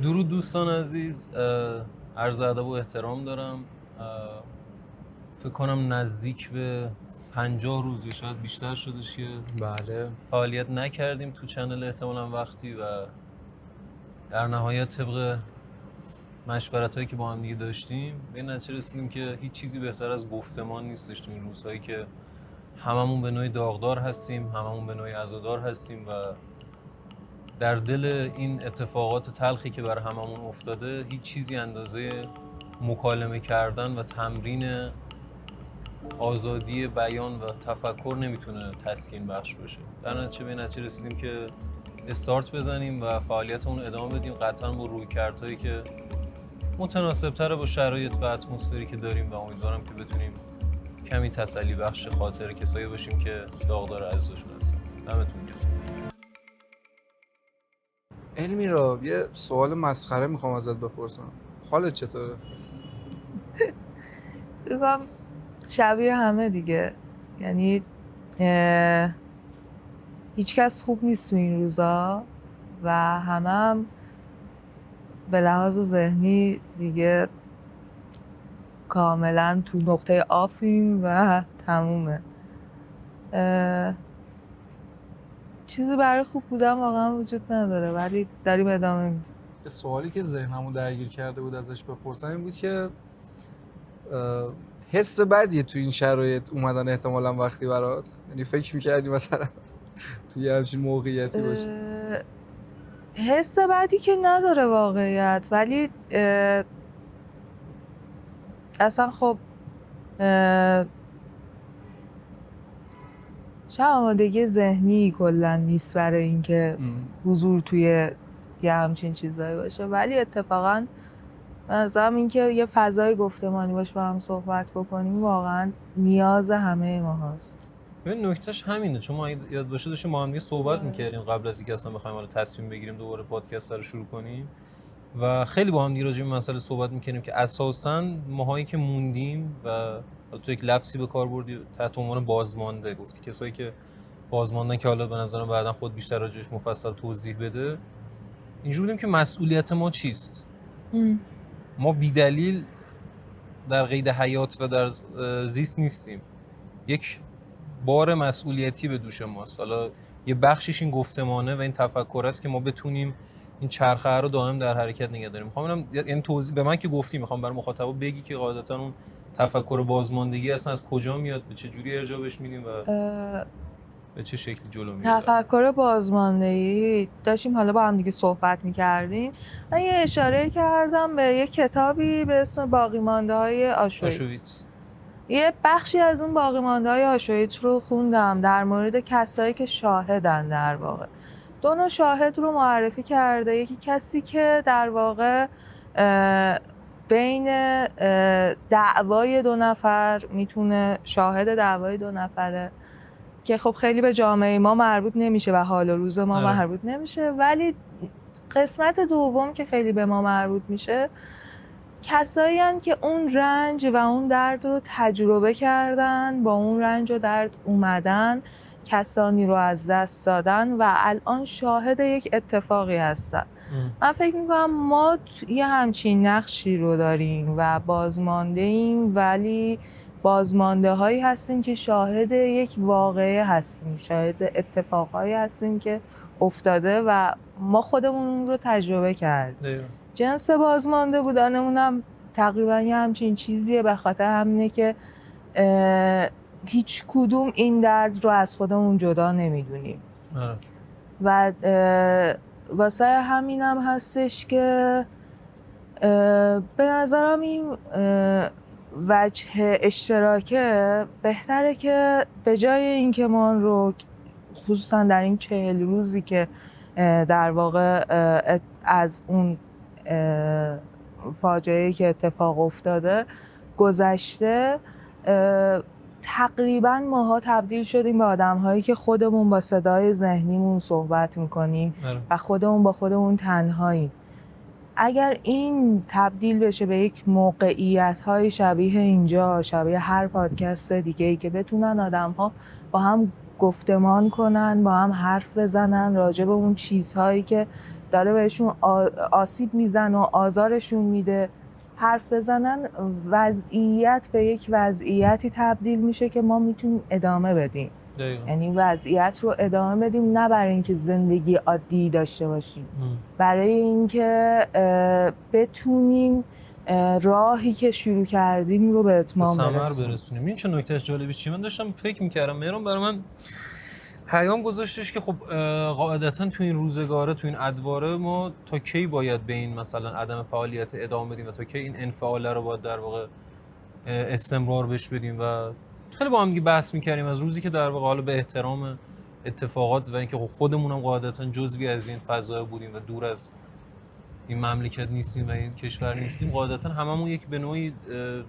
درود دوستان عزیز، عرض ادب و احترام دارم. فکر کنم نزدیک به 50 روز یا شاید بیشتر شدش که بله فعالیت نکردیم تو چنل احتمالاً وقتی و در نهایت طبق مشورت هایی که با هم دیگه داشتیم به این نتیجه رسیدیم که هیچ چیزی بهتر از گفتمان نیستش تو این روزهایی که هممون به نوعی داغدار هستیم، هممون به نوعی عزادار هستیم و در دل این اتفاقات تلخی که بر هممون افتاده هیچ چیزی اندازه مکالمه کردن و تمرین آزادی بیان و تفکر نمیتونه تسکین بخش باشه. در نتیجه به نتیجه رسیدیم که استارت بزنیم و فعالیتمون رو ادامه بدیم، قطعا با رویکردهایی که متناسب‌تر با شرایط و اتمسفری که داریم و امیدوارم که بتونیم کمی تسلی بخش خاطر کسایی باشیم که داغدار عزیزشون هستن. دمتون گرم. علمی را یه سوال مسخره میخوام ازت بپرسم، حالت چطوره؟ بگم شبیه همه دیگه، یعنی هیچ کس خوب نیست تو این روزا و هم به لحاظ ذهنی دیگه کاملا تو نقطه آفیم و تمومه. چیزی برای خوب بودن واقعا وجود نداره، ولی داریم ادامه میدیم. یه سوالی که ذهنمو درگیر کرده بود ازش بپرسم این بود که حس بدیه تو این شرایط اومدن احتمالاً وقتی برات، یعنی فکر میکردی مثلا توی همچین موقعیتی باشی؟ حس بدی که نداره واقعیت، ولی اصلا خب شاید آمادگی ذهنی کلا نیست برای اینکه حضور توی یه همچین چیزایی باشه، ولی اتفاقا مثلا اینکه یه فضای گفتمانی باشه با هم صحبت بکنیم واقعا نیاز همه ما هست. ببین نکتهش همینه، چون ما یاد باشه داشتیم با هم دیگه صحبت می‌کردیم قبل از اینکه اصلا بخوایم حالا تصمیم بگیریم دوباره پادکست رو شروع کنیم و خیلی با هم دیگه راجع به مسئله صحبت می‌کردیم که اساساً ماهایی که موندیم و تو یک لفظی به کار بردی تحت عنوان بازمانده، گفتی کسایی که بازماندن که حالا به نظرم بعداً خود بیشتر راجعش مفصل توضیح بده، اینجوری بودیم که مسئولیت ما چیست؟ ما بی‌دلیل در قید حیات و در زیست نیستیم. یک بار مسئولیتی به دوش ماست. حالا یه بخشش این گفتمانه و این تفکر است که ما بتونیم این چرخه رو دائم در حرکت نگه داریم. میخوام اینم یعنی توضیح به من که گفتی، میخوام برای مخاطبا بگی که قاعدتا اون تفکر بازماندگی اصلا از کجا میاد، به چه جوری ارجاع بهش میدیم و به چه شکلی جلو میره. تفکر بازماندگی داشتیم حالا با هم دیگه صحبت می‌کردیم. من یه اشاره کردم به یه کتابی به اسم باقیمانده‌های آشویتس. یه بخشی از اون باقیمانده‌های آشویتس رو خوندم در مورد کسایی که شاهدن. در واقع دو نوع شاهد رو معرفی کرده. یکی کسی که در واقع بین دعوای دو نفر میتونه شاهد دعوای دو نفره که خب خیلی به جامعه ما مربوط نمیشه و حال و روز ما مربوط نمیشه، ولی قسمت دوم که خیلی به ما مربوط میشه کسایی هستند که اون رنج و اون درد رو تجربه کردن، با اون رنج و درد اومدن، کسانی رو از دست دادن و الان شاهد یک اتفاقی هستن. من فکر میکنم ما یه همچین نقشی رو داریم و بازمانده ایم، ولی بازمانده هایی هستیم که شاهد یک واقعه هستیم، شاهد اتفاقهایی هستیم که افتاده و ما خودمون رو تجربه کردیم. جنس بازمانده بودنمونم تقریبا یه همچین چیزیه، به خاطر همینه که هیچ کدوم این درد رو از خودمون جدا نمیدونیم و واسه همینم هستش که به نظرم این وجه اشتراکه بهتره که به جای اینکه ما رو خصوصا در این 40 روزی که در واقع از اون فاجعه‌ای که اتفاق افتاده گذشته، تقریبا ماها تبدیل شدیم به آدم‌هایی که خودمون با صدای ذهنیمون صحبت می‌کنیم و خودمون با خودمون تنهاییم. اگر این تبدیل بشه به یک موقعیت‌های شبیه اینجا، شبیه هر پادکست دیگه‌ای که بتونن آدم‌ها با هم گفتمان کنن، با هم حرف بزنن راجع به اون چیزهایی که داره بهشون آسیب میزنه و آزارشون میده، حرف بزنن وضعیت به یک وضعیتی تبدیل میشه که ما میتونیم ادامه بدیم. دقیقا. یعنی وضعیت رو ادامه بدیم، نه برای اینکه زندگی عادی داشته باشیم، برای اینکه بتونیم راهی که شروع کردیم رو به اتمام برسونیم. این چه نکته جالبی چی من داشتم فکر می‌کردم مهران برای من پیام گذاشتش که خب قاعدتاً تو این روزگاره تو این ادواره ما تا کی باید به این مثلا عدم فعالیت ادامه بدیم و تا کی این انفعال رو باید در واقع استمرار بهش بدیم و خیلی با هم دیگه بحث می‌کردیم از روزی که در واقع حالا به احترام اتفاقات و اینکه خودمون هم قاعدتاً جزوی از این فضا بودیم و دور از این مملکت نیستیم و این کشور نیستیم، قاعدتاً هممون یک به نوعی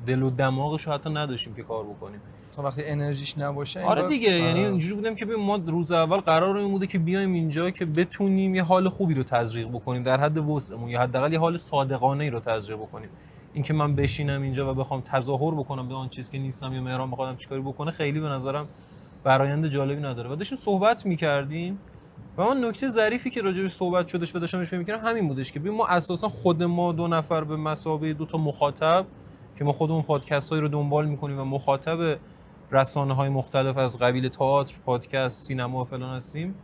دل و دماغش رو حتی نداشتیم که کار بکنیم. تا وقتی انرژیش نباشه آره دیگه یعنی اینجوری بودیم که ما روز اول قرار این بوده که بیایم اینجا که بتونیم یه حال خوبی رو تزریق بکنیم در حد وسعمون، یا حداقل یه حال صادقانه‌ای رو تزریق بکنیم. اینکه من بشینم اینجا و بخوام تظاهر بکنم به آن چیزی که نیستم یا مهران بخوام چیکاری بکنه خیلی به نظرم برآیند جالبی نداره. و داشتیم صحبت می‌کردیم و من نکته ظریفی که راجعش صحبت شدش و داشتمش فکر می‌کردم همین بودش که ما اساسا خود ما دو نفر به مثابه دو تا مخاطب که ما خودمون پادکست‌هایی رو دنبال می‌کنیم و مخاطب رسانه‌های مختلف از قبیل تئاتر، پادکست، سینما و فلان هستیم،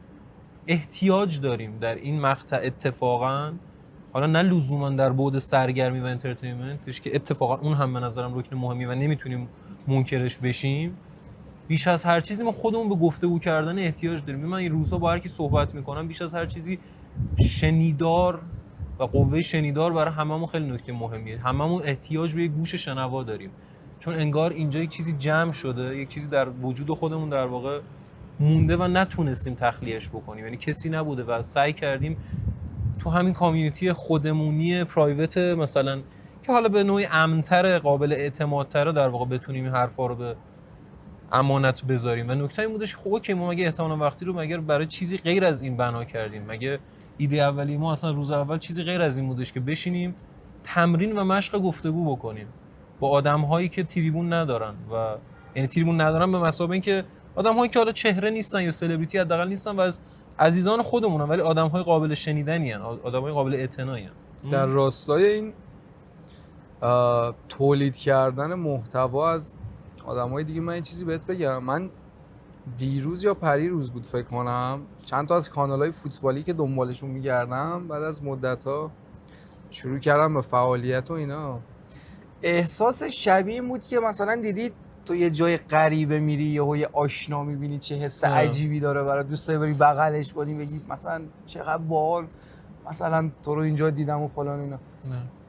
احتیاج داریم در این مقطع اتفاقاً، حالا نه لزوما در بعد سرگرمی و انترتینمنتش که اتفاقاً اون هم به نظرم رکن مهمی و نمیتونیم منکرش بشیم، بیش از هر چیزی ما خودمون به گفتگو کردن احتیاج داریم. من این روزا با هر کی صحبت میکنم بیش از هر چیزی شنیدار و قوه شنیدار برای هممون خیلی نکته مهمیه. هممون احتیاج به یک گوش شنوا داریم، چون انگار اینجا یک چیزی جمع شده، یک چیزی در وجود خودمون در واقع مونده و نتونستیم تخلیهش بکنیم. یعنی کسی نبوده و سعی کردیم تو همین کامیونیتی خودمونی پرایوت مثلا که حالا به نوعی امن‌تر، قابل اعتمادتر در واقع بتونیم این حرفا رو به امانت بذاریم. و نکته این بودش خب اوکی ما مگه احتمال وقتی رو مگر برای چیزی غیر از این بنا کردیم؟ مگه ایده اولی ما اصلا روز اول چیزی غیر از این بودش که بشینیم تمرین و مشق گفتگو بکنیم با آدم‌هایی که تریبون ندارن و یعنی تریبون ندارن به مثابه اینکه آدم‌هایی که حالا چهره نیستن یا سلبریتی حداقل نیستن و از عزیزان خودمونن ولی آدم‌های قابل شنیدنی ان، آدم‌های قابل اعتنایی ان. در راستای این تولید کردن محتوا از آدم‌های دیگه من یه چیزی بهت بگم. من دیروز یا پریروز بود فکر کنم چند تا از کانال‌های فوتبالی که دنبالشون می‌گردم بعد از مدت‌ها شروع کردم به فعالیت و اینا، احساس شبیه این بود که مثلا دیدید تو یه جای غریبه میری یه آشنا می‌بینی چه حس عجیبی داره برای دوست داری بری بغلش کنی بگی مثلا چقدر باحال مثلا تو رو اینجا دیدم و فلان اینا.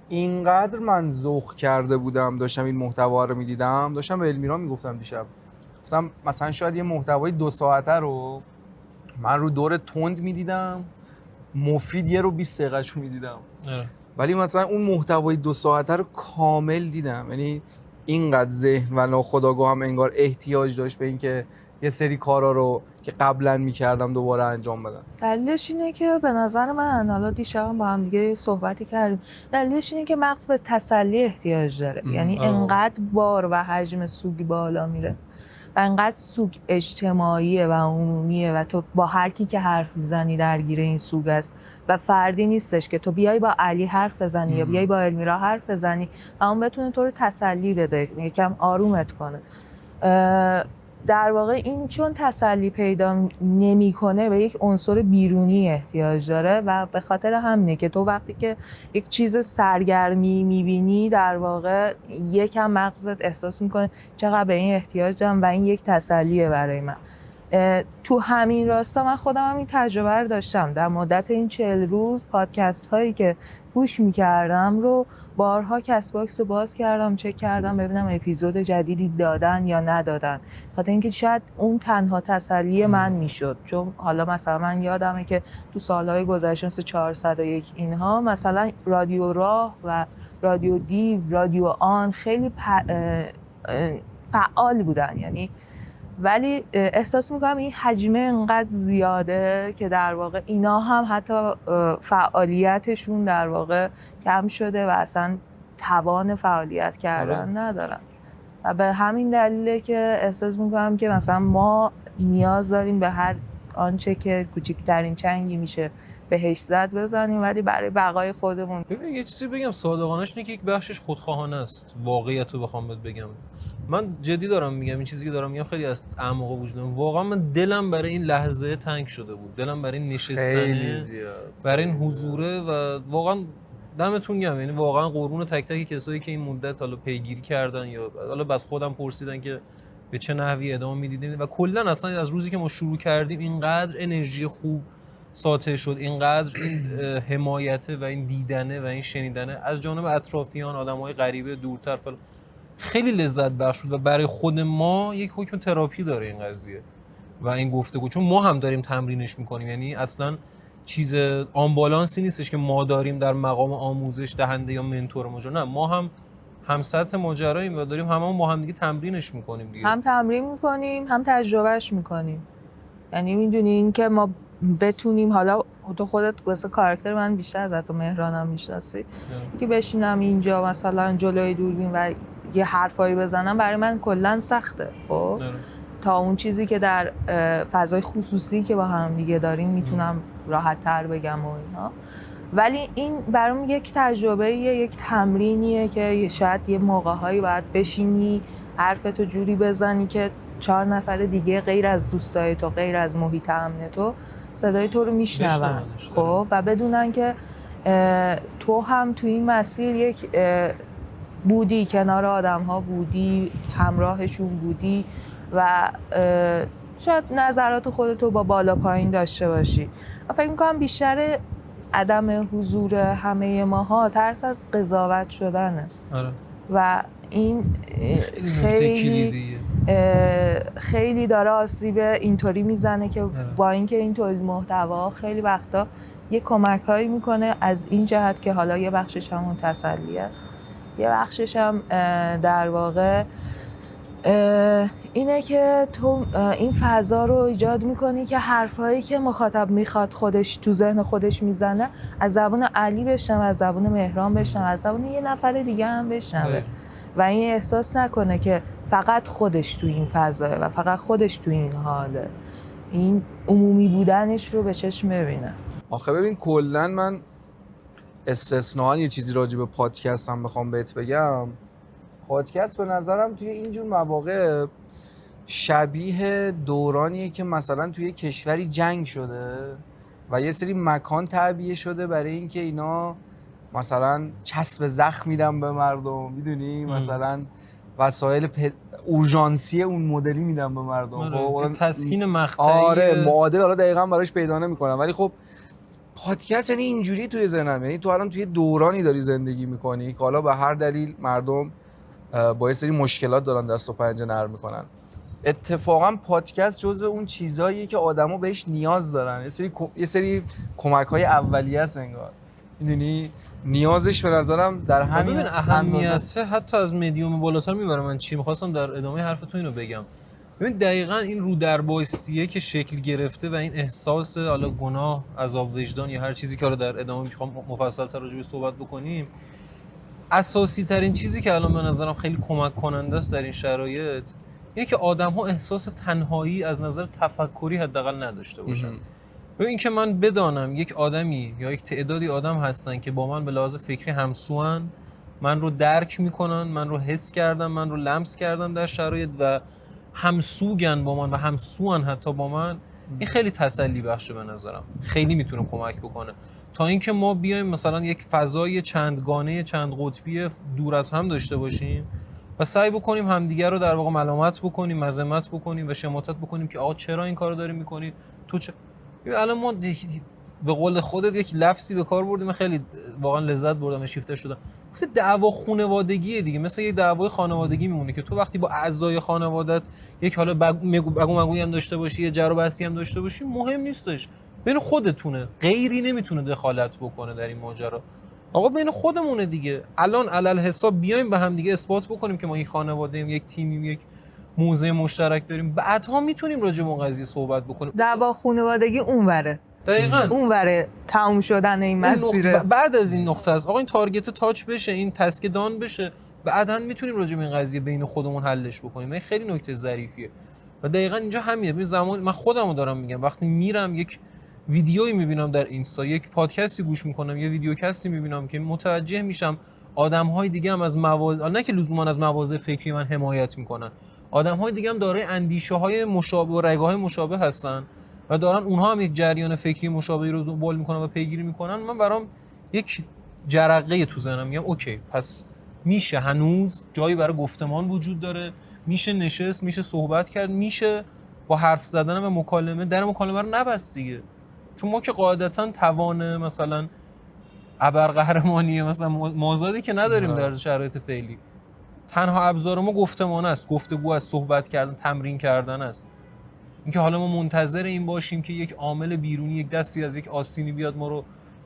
اینقدر من ذوق کرده بودم داشتم این محتوا رو می‌دیدم، داشتم به المیرا میگفتم دیشب، گفتم مثلا شاید یه محتوای 2 ساعته رو من رو دور تند می‌دیدم، مفید یه رو 20 دقیقه‌شو می‌دیدم، ولی مثلا اون محتوای 2 ساعته رو کامل دیدم. یعنی اینقدر ذهن و ناخودآگاه هم انگار احتیاج داشت به اینکه یه سری کارا رو که قبلا می‌کردم دوباره انجام بدم. دلیلش اینه که به نظر من، حالا دیشب با هم دیگه صحبتی کردیم، دلیلش اینه که مغز به تسلی احتیاج داره. یعنی انقدر بار و حجم سوگ بالا میره و انقدر سوگ اجتماعیه و عمومیه و تو با هر کی که حرف زنی درگیر این سوگ است و فردی نیستش که تو بیای با علی حرف بزنی یا بیای با المیرا حرف بزنی و اون بتونه تو رو تسلی بده، یکم آرومت کنه. در واقع این چون تسلی پیدا نمی‌کنه به یک عنصر بیرونی احتیاج داره و به خاطر همینه که تو وقتی که یک چیز سرگرمی می‌بینی در واقع یکم مغزت احساس می‌کنه چقدر به این احتیاج دارم و این یک تسلیه برای من. تو همین راستا من خودم هم این تجربه رو داشتم. در مدت این 40 روز پادکست هایی که گوش می‌کردم رو بارها کست باکس رو باز کردم، چک کردم ببینم اپیزود جدیدی دادن یا ندادن، خاطر اینکه شاید اون تنها تسلی من میشد. چون حالا مثلا من یادمه که تو سالهای گذشته مثل 401 اینها مثلا رادیو راه و رادیو دیو، رادیو آن خیلی فعال بودن، یعنی ولی احساس میکنم این حجمه انقدر زیاده که در واقع اینا هم حتی فعالیتشون در واقع کم شده و اصلا توان فعالیت کردن ندارن و به همین دلیله که احساس میکنم که مثلا ما نیاز داریم به هر آنچه که کوچکترین چنگی میشه بهش زد بزنیم، ولی برای بقای خودمون. ببین یه چیزی بگم صادقانه‌اش اینه که یک بخشش خودخواهانه است. واقعیت رو بخوام بهت بگم، من جدی دارم میگم، این چیزی که دارم میگم خیلی از اعماق وجودم. واقعا من دلم برای این لحظه تنگ شده بود، دلم برای این نشستن، برای این حضوره و واقعا دمتون گرم. یعنی واقعا قربون تک تک کسایی که این مدت حالا پیگیری کردن یا حالا بس خودم پرسیدن که به چه نحوی ادامه میدیدین و کلا اصلا از روزی که ما شروع کردیم اینقدر انرژی خوب ساطع شد، اینقدر این حمایته و این دیدنه و این شنیدنه از جانب اطرافیان، آدمای غریبه دورتر خیلی لذت بخش شد و برای خود ما یک حکم تراپی داره این قضیه و این گفتگو، چون ما هم داریم تمرینش میکنیم. یعنی اصلا چیز آمبالانسی نیستش که ما داریم در مقام آموزش دهنده یا منتور ماجرا، نه، ما هم سطح ماجراییم و داریم هممون با هم دیگه تمرینش میکنیم دیگه. هم تمرین میکنیم هم تجربهش میکنیم. یعنی میدونین که ما بتونیم، حالا تو خودت واسه کاراکتر من بیشتر از تو مهرانم میشناسی، که بشینم اینجا مثلا جلوی دوربین و یه حرفایی بزنم برای من کلا سخته. خب تا اون چیزی که در فضای خصوصی که با هم دیگه داریم میتونم راحت تر بگم و اینا، ولی این برام یک تجربه‌ایه، یک تمرینیه که شاید یه موقع‌هایی باید بشینی حرفتو جوری بزنی که 4 نفر دیگه غیر از دوستای تو، غیر از محیط امن تو، صدای تو رو میشنون. خب و بدونن که تو هم تو این مسیر یک بودی، کنار آدم‌ها بودی، همراهشون بودی و شاید نظرات خودتو با بالا پایین داشته باشی. فکر می‌کنم بیشتر عدم حضور همه ماها ترس از قضاوت شدنه. آره. و این خیلی داره آسیب اینطوری میزنه که با اینکه این تولید محتوا خیلی وقتا یه کمک‌هایی میکنه از این جهت که حالا یه بخشش همون تسلی است، یه بخشش هم در واقع اینه که تو این فضا رو ایجاد میکنی که حرفایی که مخاطب میخواد خودش تو ذهن خودش میزنه از زبون علی بشنوه، از زبون مهران بشنوه، از زبون یه نفر دیگه هم بشنوه و این احساس نکنه که فقط خودش تو این فضاه و فقط خودش تو این حاله، این عمومی بودنش رو به چشم ببینه. آخه ببین کلن من استثناً یه چیزی راجع به پادکست هم بخوام بهت بگم، پادکست به نظرم توی اینجور مواقع شبیه دورانیه که مثلا توی کشوری جنگ شده و یه سری مکان تعبیه شده برای اینکه اینا مثلا چسب زخم میدن به مردم، میدونی مثلا وسایل اورژانسی اون مدلی میدن به مردم. خب تسکین مقطعی. آره معادل حالا دقیقاً براش پیدا نمی‌کنم، ولی خب پادکست یعنی اینجوری توی ذهنم، یعنی تو الان توی دورانی داری زندگی می‌کنی که حالا به هر دلیل مردم با یه سری مشکلات دارن دست و پنجه نرم می‌کنن. اتفاقا پادکست جزء اون چیزاییه که آدما بهش نیاز دارن، یه سری کمک‌های اولیه است انگار، میدونی نیازش به نظرم در همین اهمیت حتی از مدیوم بالاتر میبره. من چی می‌خواستم در ادامه حرف تو اینو بگم، ببین دقیقاً این رو در بایستیه که شکل گرفته و این احساس حالا گناه، عذاب وجدان یا هر چیزی که حالا در ادامه میخوام مفصل‌تر راجع بهش صحبت بکنیم، اساسی ترین چیزی که الان به نظرم خیلی کمک کننده است در این شرایط اینه که آدم‌ها احساس تنهایی از نظر تفکری حداقل نداشته باشن. ببین این که من بدانم یک آدمی یا یک تعدادی آدم هستن که با من به لحاظ فکری همسوان، من رو درک میکنن، من رو حس کردن، من رو لمس کردن در شرایط و همسوگن با من و همسوان حتی با من، این خیلی تسلی بخشه به نظرم، خیلی میتونه کمک بکنه تا اینکه ما بیایم مثلا یک فضای چندگانه چند قطبی دور از هم داشته باشیم و سعی بکنیم همدیگر رو در واقع ملامت بکنیم، مذمت بکنیم و شماتت بکنیم که آقا چرا این کارو داری میکنی، تو چه. الان ما به قول خودت یک لفظی به کار بردیم، خیلی واقعا لذت بردم و شیفته شدم، گفت دعوا خانوادگیه دیگه، مثل یک دعوای خانوادگی میمونه که تو وقتی با اعضای خانوادت یک حالا بگو هم داشته باشی، یه جر و بحثی هم داشته باشی، مهم نیستش، بین خودتونه، غیری نمیتونه دخالت بکنه در این ماجرا، آقا بین خودمونه دیگه. الان علل حساب بیایم به هم دیگه اثبات بکنیم که ما یک خانواده‌ایم، یک تیمیم، یک موضع مشترک داریم، بعدها میتونیم راجع به اون قضیه صحبت بکنیم. دعوا خانوادگی اونوره، دقیقاً اونوره تموم شدن این مسیره. بعد از این نقطه است آقا این تارگت تاچ بشه، این تسک دان بشه، بعداً میتونیم راجع به این قضیه بین خودمون حلش بکنیم. این خیلی نکته ظریفیه و دقیقاً اینجا همینه. ببین زمان من خودمو دارم میگم، وقتی میرم یک ویدیویی میبینم در اینستا، یک پادکستی گوش میکنم، یه ویدیوکستی میبینم که متوجه میشم آدم‌های دیگه هم از مواضع، نه که لزوما از مواضع فکری من حمایت میکنن، آدم‌های دیگه هم دارای اندیشه‌های مشابه و رگه‌های مشابه هستن و دارن اونها هم یک جریان فکری مشابهی رو دنبال میکنن و پیگیری میکنن. من برام یک جرقه تو ذهنم، میگم اوکی، پس میشه، هنوز جایی برای گفتمان وجود داره، میشه نشست، میشه صحبت کرد، میشه با حرف زدن و مکالمه در مکالمه رو نبست دیگه. چون ما که قاعدتاً توان مثلا ابرقهرمانی مثلا مازادی که نداریم در شرایط فعلی. تنها ابزار ما گفتمان است، گفتگو است، صحبت کردن، تمرین کردن است. اینکه حالا ما منتظر این باشیم که یک عامل بیرونی، یک دستی از یک آستینی بیاد ما رو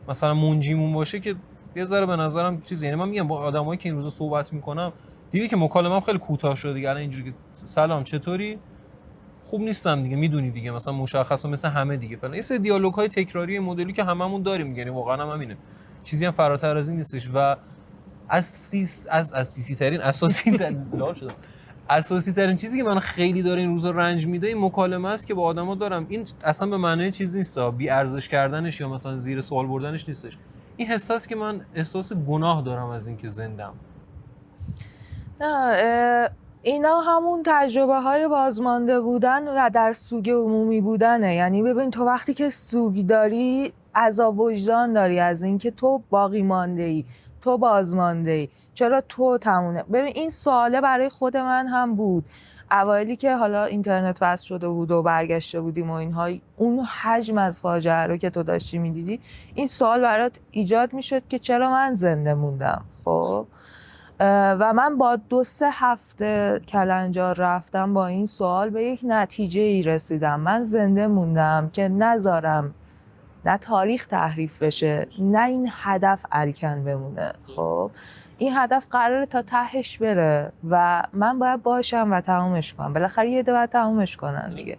مثلا منجیمون باشه، که یه ذره به نظرم چیز، یعنی من میگم با آدمایی که این روزا صحبت میکنم دیدی که مکالمه‌ام خیلی کوتاه شده دیگه. الان اینجوری که سلام چطوری، خوب نیستم دیگه، میدونی دیگه، مثلا مشخصه مثل همه دیگه فلان. یه سری دیالوگ‌های تکراری مدلی که هممون داریم، یعنی واقعا هم همینه، چیزی هم فراتر از این نیستش. و اساسی ترین چیزی که من خیلی داره این روزا رنج میده این مکالمه است که با آدما دارم. این اصلا به معنای چیز نیست، بی ارزش کردنش یا مثلا زیر سوال بردنش نیستش. این حساس که من احساس گناه دارم از اینکه زندم. نه، اینا همون تجربه های بازمانده بودن و در سوگ عمومی بودنه. یعنی ببین تو وقتی که سوگ داری عذاب وجدان داری از اینکه تو باقی مانده ای، تو بازمانده ای، چرا تو تمونه. ببین این سواله برای خود من هم بود اوایلی که حالا اینترنت وصل شده بود و برگشته بودیم و اینها، اون حجم از فاجعه رو که تو داشتی میدیدی، این سوال برات ایجاد میشد که چرا من زنده موندم. خب و من با 2-3 هفته کلنجار رفتم با این سوال به یک نتیجه ای رسیدم. من زنده موندم که نذارم نه تاریخ تحریف بشه، نه این هدف الکن بمونه. خب این هدف قراره تا تهش بره و من باید باشم و تمومش کنم. بالاخره یه عده باید تمومش کنن دیگه.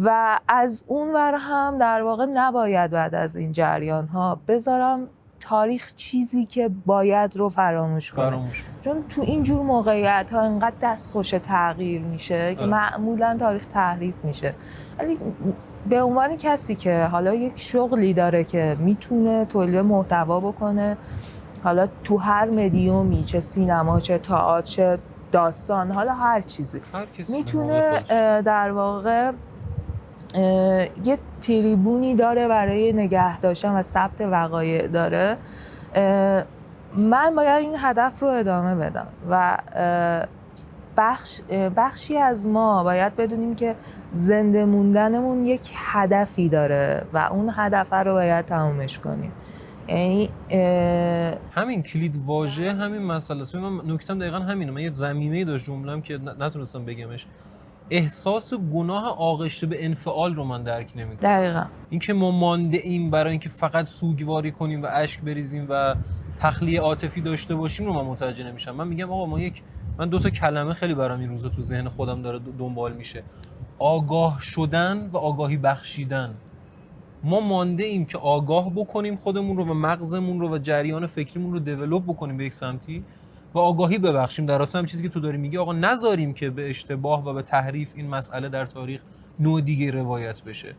و از اون ور هم در واقع نباید بعد از این جریان ها بذارم تاریخ چیزی که باید رو فراموش کنه. چون تو اینجور موقعیت ها انقدر دستخوش تغییر میشه که معمولا تاریخ تحریف میشه. ولی به عنوان کسی که حالا یک شغلی داره که میتونه تولید محتوا بکنه، حالا تو هر مدیومی، چه سینما، چه تئاتر، چه داستان، حالا هر چیزی میتونه در واقع یه تریبونی داره برای نگه داشتن و ثبت وقایع داره. من باید این هدف رو ادامه بدم و بخشی از ما باید بدونیم که زنده موندنمون یک هدفی داره و اون هدف رو باید تمومش کنیم. یعنی همین کلید واژه همین مسئله است. من نکتم دقیقاً همینه. من یه ضمیمه‌ای داشت جمله‌ام که نتونستم بگمش. احساس گناه آغشته به انفعال رو من درک نمی‌کنم. دقیقاً اینکه ما مانده ایم برای اینکه فقط سوگواری کنیم و اشک بریزیم و تخلیه عاطفی داشته باشیم رو من متوجه نمیشم. من میگم آقا من 2 تا کلمه خیلی برام این روزا تو ذهن خودم داره دنبال میشه: آگاه شدن و آگاهی بخشیدن. ما مانده ایم که آگاه بکنیم خودمون رو و مغزمون رو و جریان فکریمون رو دیولپ بکنیم به یک سمتی و آگاهی ببخشیم. در راستم چیزی که تو داری میگی آقا نذاریم که به اشتباه و به تحریف این مسئله در تاریخ نوع دیگه روایت بشه.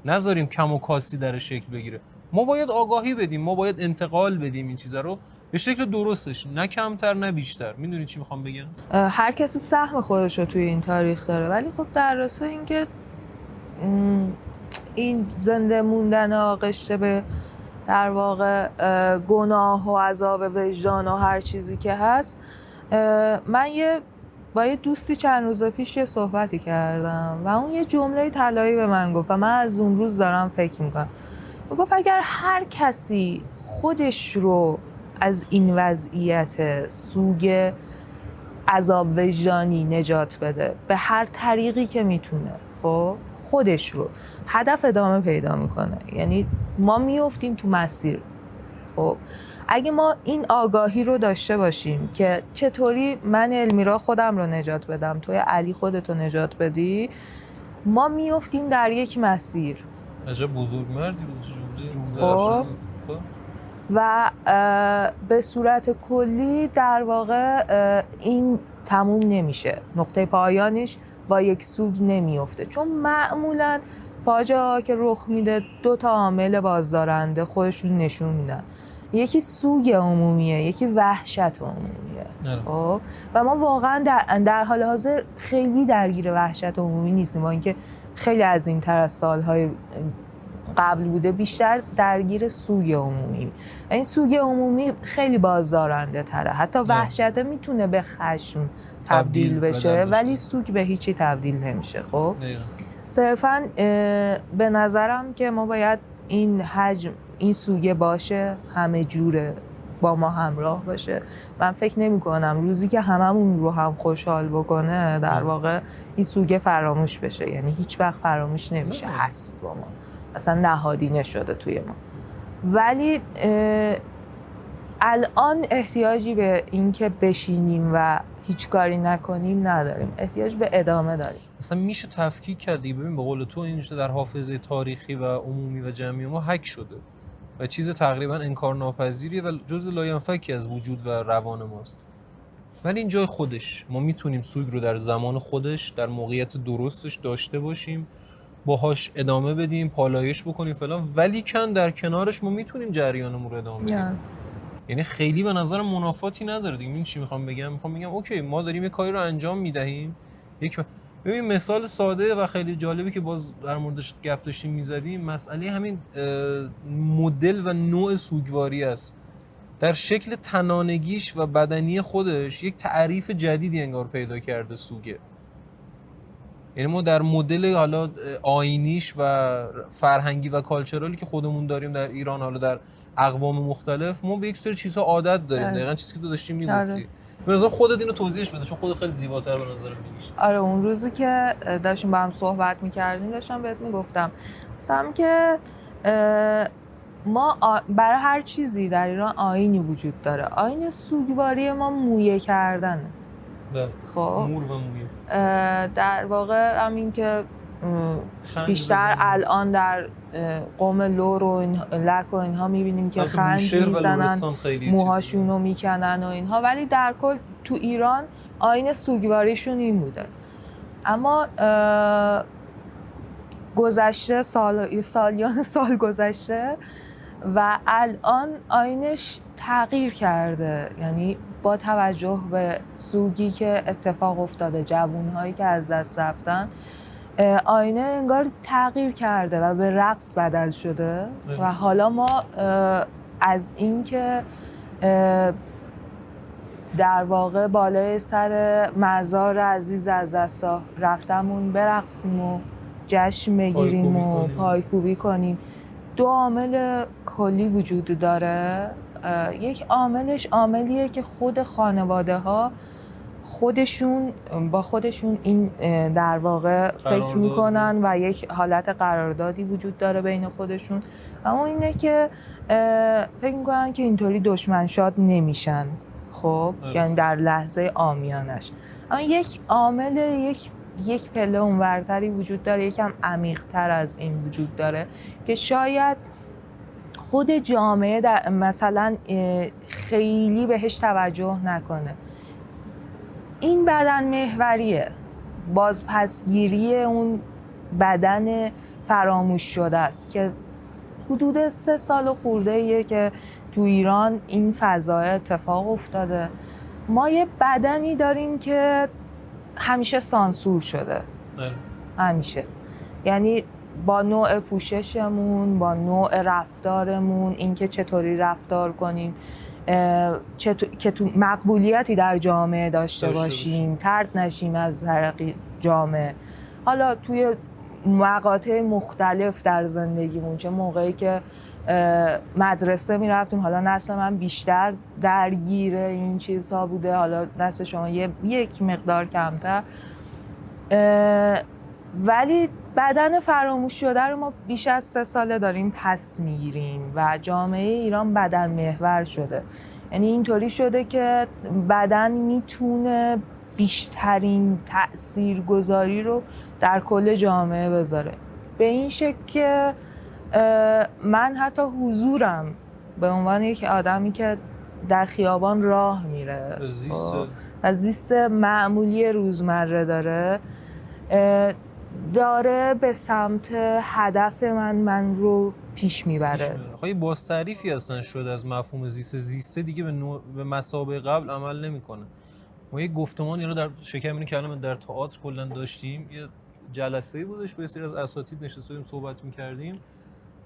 نذاریم کم و کاستی در شکل بگیره. ما باید آگاهی بدیم، ما باید انتقال بدیم این چیزا رو به شکل درستش، نه کمتر نه بیشتر. میدونی چی میخوام بگم؟ هر کسی سهم خودش رو توی این تاریخ داره، ولی خب در راستای این که این زنده موندن آغشته به در واقع گناه و عذاب وجدان و هر چیزی که هست، من با یه دوستی چند روز پیش یه صحبتی کردم و اون یه جمله طلایی به من گفت و من از اون روز دارم فکر میکنم. گفت اگر هر کسی خودش رو از این وضعیت سوگ عذاب وجدانی نجات بده به هر طریقی که میتونه، خب خودش رو، هدف ادامه پیدا میکنه. یعنی ما میافتیم تو مسیر. خب اگه ما این آگاهی رو داشته باشیم که چطوری من المیرا خودم رو نجات بدم، توی علی خودتو نجات بدی، ما میافتیم در یک مسیر. عجب بزرگ مردی بود. خب و به صورت کلی در واقع این تموم نمیشه، نقطه پایانش با یک سوگ نمیفته. چون معمولاً فاجعه که رخ میده 2 تا عامل بازدارنده خودشون نشون میدن. یکی سوگ عمومیه، یکی وحشت عمومیه. خب و ما واقعا در حال حاضر خیلی درگیر وحشت عمومی نیستیم، با اینکه خیلی عظیم‌تر از سالهای قبل بوده، بیشتر درگیر سوگ عمومی. این سوگ عمومی خیلی بازدارنده تره، حتی وحشت میتونه به خشم تبدیل بشه ولی سوگ به هیچی تبدیل نمیشه. خب صرفاً به نظرم که ما باید این حجم این سوگه باشه، همه جوره با ما همراه باشه. من فکر نمی کنم روزی که هممون رو هم خوشحال بکنه در واقع این سوگه فراموش بشه، یعنی هیچ وقت فراموش نمیشه، هست با ما، اصلا نهادینه شده توی ما. ولی الان احتیاجی به این که بشینیم و هیچ کاری نکنیم نداریم، احتیاج به ادامه داریم. اصلا میشه تفکیک کردی. ببین به قول تو این در حافظه تاریخی و عمومی و جمعی ما حک شده و چیز تقریبا انکارناپذیریه و جزء لاینفکی از وجود و روان ماست. ولی این جای خودش، ما میتونیم سوگ رو در زمان خودش در موقعیت درستش داشته باشیم، باهاش ادامه بدیم، پالایش بکنیم فلان، ولی کن در کنارش ما میتونیم جریانمون رو ادامه بدیم. یعنی خیلی به نظر منافاتی نداره دیگه. این چی میخوام بگم اوکی ما داریم یه کاری رو انجام میدهیم. ببین مثال ساده و خیلی جالبی که باز در موردش گپ داشتیم میزدیم، مسئله همین مدل و نوع سوگواری است. در شکل تنانگیش و بدنی خودش یک تعریف جدیدی انگار پیدا کرده سوگه. یعنی ما در مدل حالا آیینیش و فرهنگی و کالچرالی که خودمون داریم در ایران، حالا در اقوام مختلف، ما به یک سری چیزها عادت داریم. دقیقاً چیزی که تو داشتیم میگفتی. به نظر خودت اینو توضیحش بده، چون خودت خیلی زیباتر به نظر میگیش. آره اون روزی که داشتیم با هم صحبت میکردیم داشتم بهت میگفتم که ما برای هر چیزی در ایران آیینی وجود داره. آیین سوگواری ما مویه کردنه. خب مور و مویه در واقع همین که بیشتر الان در قوم لور و لک و اینها میبینیم که خنج میزنن، موهاشون رو میکنن و اینها، ولی در کل تو ایران آیین سوگواریشون این بوده. اما گذشته سالیان سال گذشته و الان آیینش تغییر کرده، یعنی با توجه به سوگی که اتفاق افتاده، جوانهایی که از دست رفتن، آینه انگار تغییر کرده و به رقص بدل شده. و حالا ما از این که در واقع بالای سر مزار عزیز از دست رفتمون برقصیم و جشن بگیریم و پایکوبی کنیم، 2 عامل کلی وجود داره. یک عاملش عاملیه که خود خانواده ها با خودشون این در واقع فکر میکنن و یک حالت قراردادی وجود داره بین خودشون، اما اینه که فکر میکنن که اینطوری دشمنشاد نمیشن. خب یعنی در لحظه عامیانش. اما یک عامل یک پله اونورتری وجود داره، یکم عمیق‌تر از این وجود داره که شاید خود جامعه مثلا خیلی بهش توجه نکنه. این بدن محوریه، بازپسگیری اون بدن فراموش شده است که حدود 3 سال خورده‌ایه که تو ایران این فضا اتفاق افتاده. ما یه بدنی داریم که همیشه سانسور شده. همیشه، یعنی با نوع پوششمون، با نوع رفتارمون، اینکه چطوری رفتار کنیم، که تو مقبولیتی در جامعه داشته باشیم، طرد نشیم از طریق جامعه. حالا توی مقاطع مختلف در زندگیمون، چه موقعی که مدرسه می رفتیم، حالا نسل من بیشتر درگیر این چیزها بوده، حالا نسل شما یک مقدار کمتر، ولی بدن فراموش شده رو ما بیش از 3 ساله داریم پس میگیریم و جامعه ایران بدن محور شده. یعنی اینطوری شده که بدن میتونه بیشترین تاثیرگذاری رو در کل جامعه بذاره، به این شکل که من حتی حضورم به عنوان یک آدمی که در خیابان راه میره و زیست معمولی روزمره داره، داره به سمت هدف من رو پیش میبره. خواهی باز تعریفی اصلا شده از مفهوم زیسته دیگه به مسابقه قبل عمل نمیکنه. ما یه گفتمانی رو در شکم اینو کلمه در تئاتر کلا داشتیم، یه جلسه‌ای بودش با یه سری از اساتید نشسته بودیم صحبت می‌کردیم،